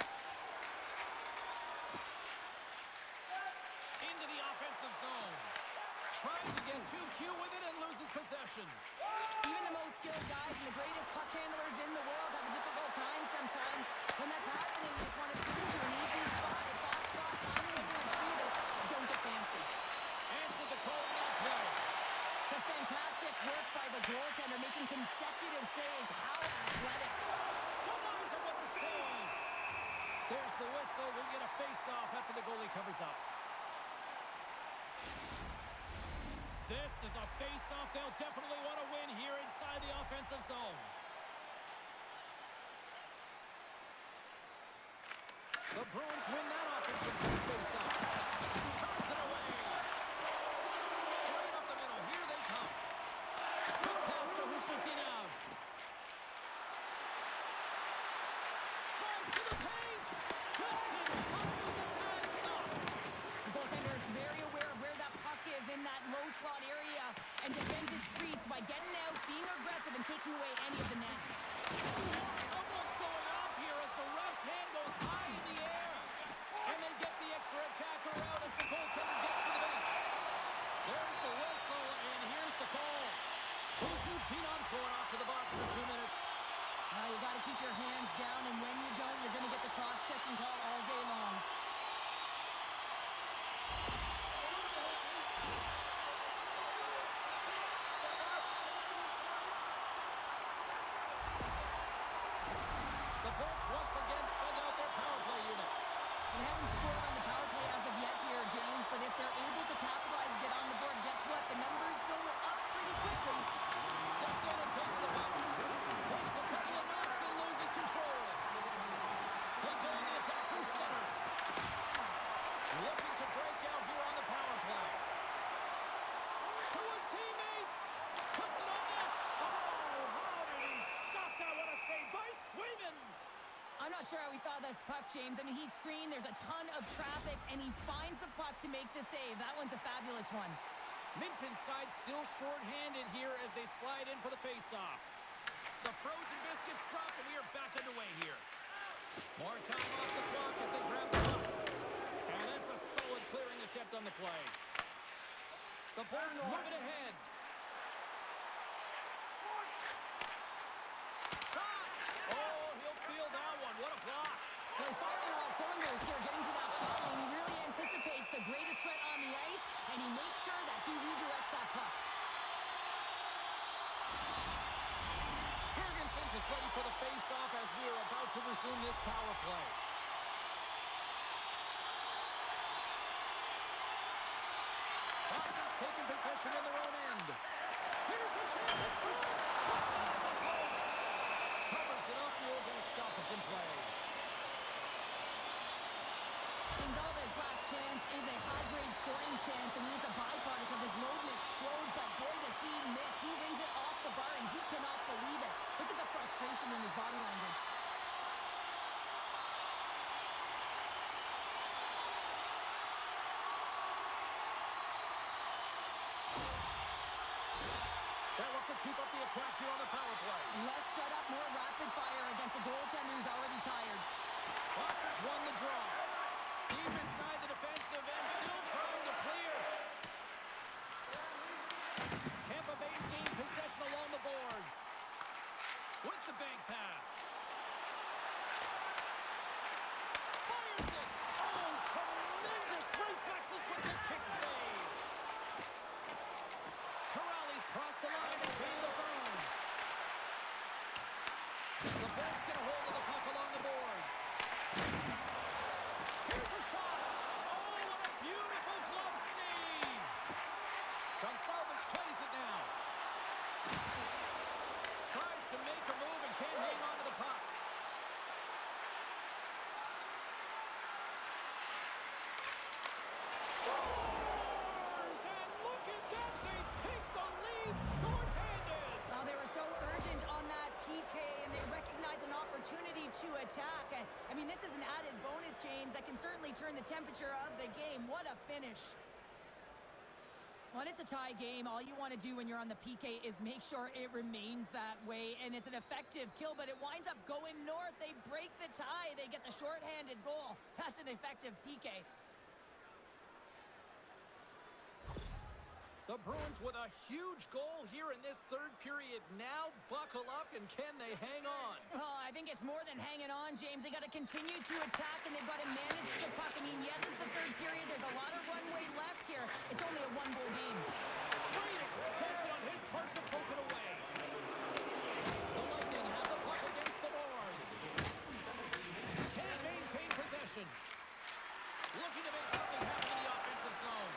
Into the offensive zone. Trying to get 2Q with it and loses possession. Even the most skilled guys and the greatest puck handlers in the world have a difficult time sometimes. When that's happening, you just want to sprint to an easy spot, a soft spot, find a way to retrieve it. Don't get fancy. Answered the call on that play. Just fantastic work by the goaltender, making consecutive saves. How athletic. Denies him with the save. There's the whistle. We'll get a face-off after the goalie covers up. This is a face-off they'll definitely want to win here inside the offensive zone. The Bruins win that offensive zone face-off. Turns it away. Straight up the middle. Here they come. Quick pass to Husnutinov. Drives to the paint. Tristan Tull with the bad stop. The goaltender is very aware of where that puck is in that low slot area and defends his crease by getting out, being aggressive, and taking away any of the net. Someone's going off here as the ref's hand goes high in the air. And they get the extra attacker You got to keep your hands down, and when you don't, you're going to get the cross-checking call all day long. The Bruins once again send out their power play unit. They haven't scored on the power play as of yet here, James, but if they're able to capitalize and get on the board, guess what? The numbers go up pretty quickly. Steps in and takes the puck. Takes a couple of knocks and loses control. They go on the attack through center. Looking to break out here on the power play. To his teammate. Puts it on net. Oh, how did he stop that? What a save by Swayman. I'm not sure how he saw this puck, James. I mean, he screened, there's a ton of traffic, and he finds the puck to make the save. That one's a fabulous one. Minton's side still short-handed here as they slide in for the face-off. The frozen biscuits drop, and we are back underway here. More time off the clock as they grab the puck. And that's a solid clearing attempt on the play. The Bulls move it ahead. Shot! Oh, he'll feel that one. What a block. Well, he's firing all cylinders here, getting to that shot lane. He really anticipates the greatest threat on the ice, and he makes sure that he redirects that puck. Ferguson's is ready for the face-off as we are about to resume this power play. Boston's taking possession in their own end. Here's a chance in front. Puts it on the post. Covers it up. We'll get a stoppage in play. Gonzalez's last chance is a high-grade scoring chance, and he's a byproduct of his load and explode, but boy, does he miss. He rings it off the bar, and he cannot believe it. Look at the frustration in his body language. They look to keep up the attack here on the power play. Less set up, more rapid fire against a goaltender who's already tired. Boston's won the draw. Deep inside the defensive end, still trying to clear. Tampa Bay's gained possession along the boards. With the bank pass. Fires it. Oh, tremendous reflexes with the kick save. Corrales crossed the line and gained the zone. The Bulls get a hold of the puck along the boards. Here's a shot. Oh, what a beautiful glove save. Gonzalez plays it now. Tries to make a move and can't hang on to the puck. Scores! And look at that. They take the lead shorthanded. Well, they were so urgent on that PK, and they recognize an opportunity to attack. I mean, this is an added bonus, James, that can certainly turn the temperature of the game. What a finish. When it's a tie game, all you want to do when you're on the PK is make sure it remains that way, and it's an effective kill, but it winds up going north. They break the tie. They get the shorthanded goal. That's an effective PK. The Bruins with a huge goal here in this third period. Now buckle up, and can they hang on? Well, I think it's more than hanging on, James. They got to continue to attack, and they've got to manage the puck. I mean, yes, it's the third period. There's a lot of runway left here. It's only a one-goal game. Great extension on his part to poke it away. The Lightning have the puck against the boards. Can't maintain possession. Looking to make something happen in the offensive zone.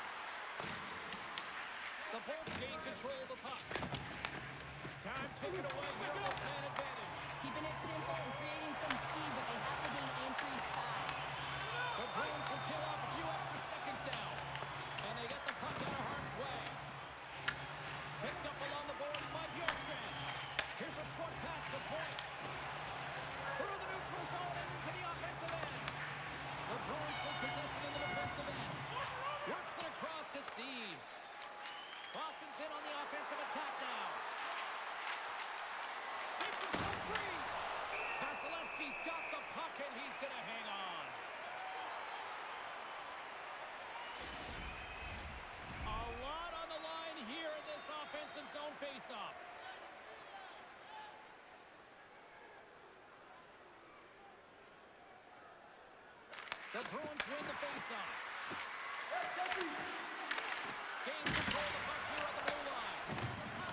The Bulls gain control of the puck. Time ticking away here on this man advantage. Keeping it simple and creating some speed, but they have to gain entry fast. The Bruins will kill off a few extra seconds now. And they get the puck out of harm's way. The Bruins win the faceoff. Gain control of the puck here on the blue line.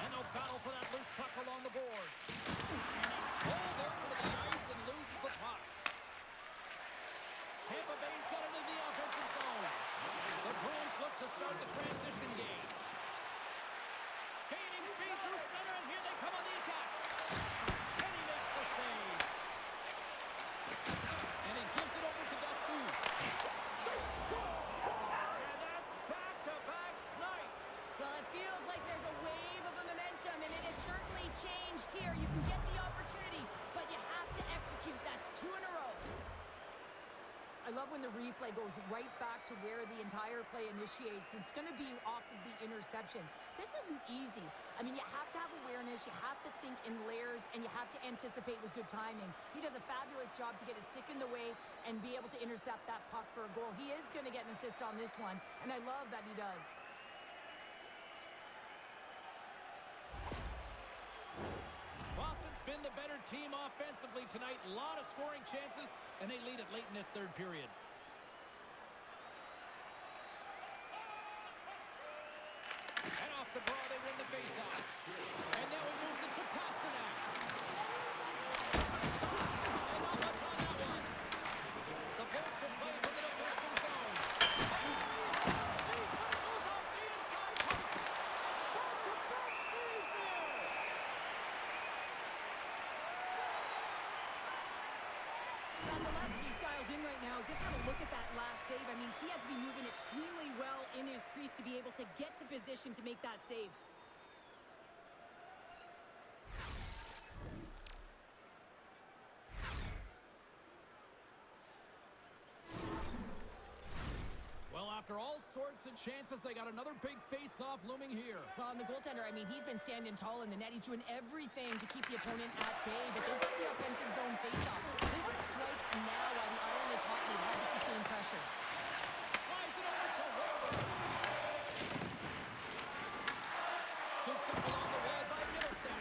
And they'll battle for that loose puck along the boards. And he's pulled over to the ice and loses the puck. Tampa Bay's got it into the offensive zone. The Bruins look to start the transition game. Gaining speed through center, and here they come on the attack. And he makes the save. And he gives it over to Dustu. They score! And that's back-to-back snipes. Well, it feels like there's a wave of momentum, and it has certainly changed here. You can get the opportunity, but you have to execute. That's 2 in a row. I love when the replay goes right back to where the entire play initiates. It's going to be off of the interception. This isn't easy. I mean, you have to have awareness, you have to think in layers, and you have to anticipate with good timing. He does a fabulous job to get his stick in the way and be able to intercept that puck for a goal. He is going to get an assist on this one, and I love that he does. Boston's been the better team offensively tonight. A lot of scoring chances, and they lead it late in this third period. And off the draw, they win the faceoff. And now he moves it to Pasternak. And not much on that one. The Bolts will play for the defensive zone. But it goes off the inside post. Back-to-back saves there. He's dialed in right now. Just have a look at that last save. I mean, he had to be moving extremely well in his crease to be able to get to position to make that save. Well, after all sorts of chances, they got another big face-off looming here. Well, and the goaltender, I mean, he's been standing tall in the net. He's doing everything to keep the opponent at bay, but they've got the offensive zone face-off. They want to strike now while the iron is hot. They have to sustain pressure. Slides it over to Holder. Scooped up along the wall by Middlestat.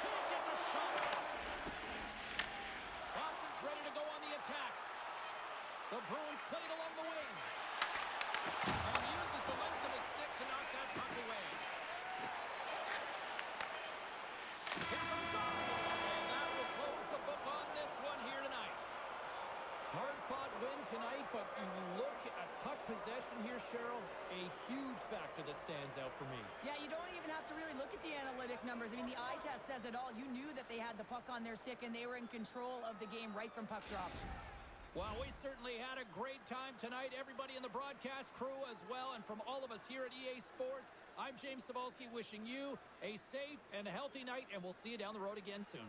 Can't get the shot off. Boston's ready to go on the attack. The Bruins play it along the wing. And uses the length of his stick to knock that puck away. Here's a shot. And that will close the book on this one here tonight. Hard-fought win tonight, but you look at puck possession here, Cheryl, a huge factor that stands out for me. Yeah, you don't even have to really look at the analytic numbers. I mean, the eye test says it all. You knew that they had the puck on their stick, and they were in control of the game right from puck drop. Well, we certainly had a great time tonight. Everybody in the broadcast crew as well, and from all of us here at EA Sports, I'm James Cebulski wishing you a safe and healthy night, and we'll see you down the road again soon.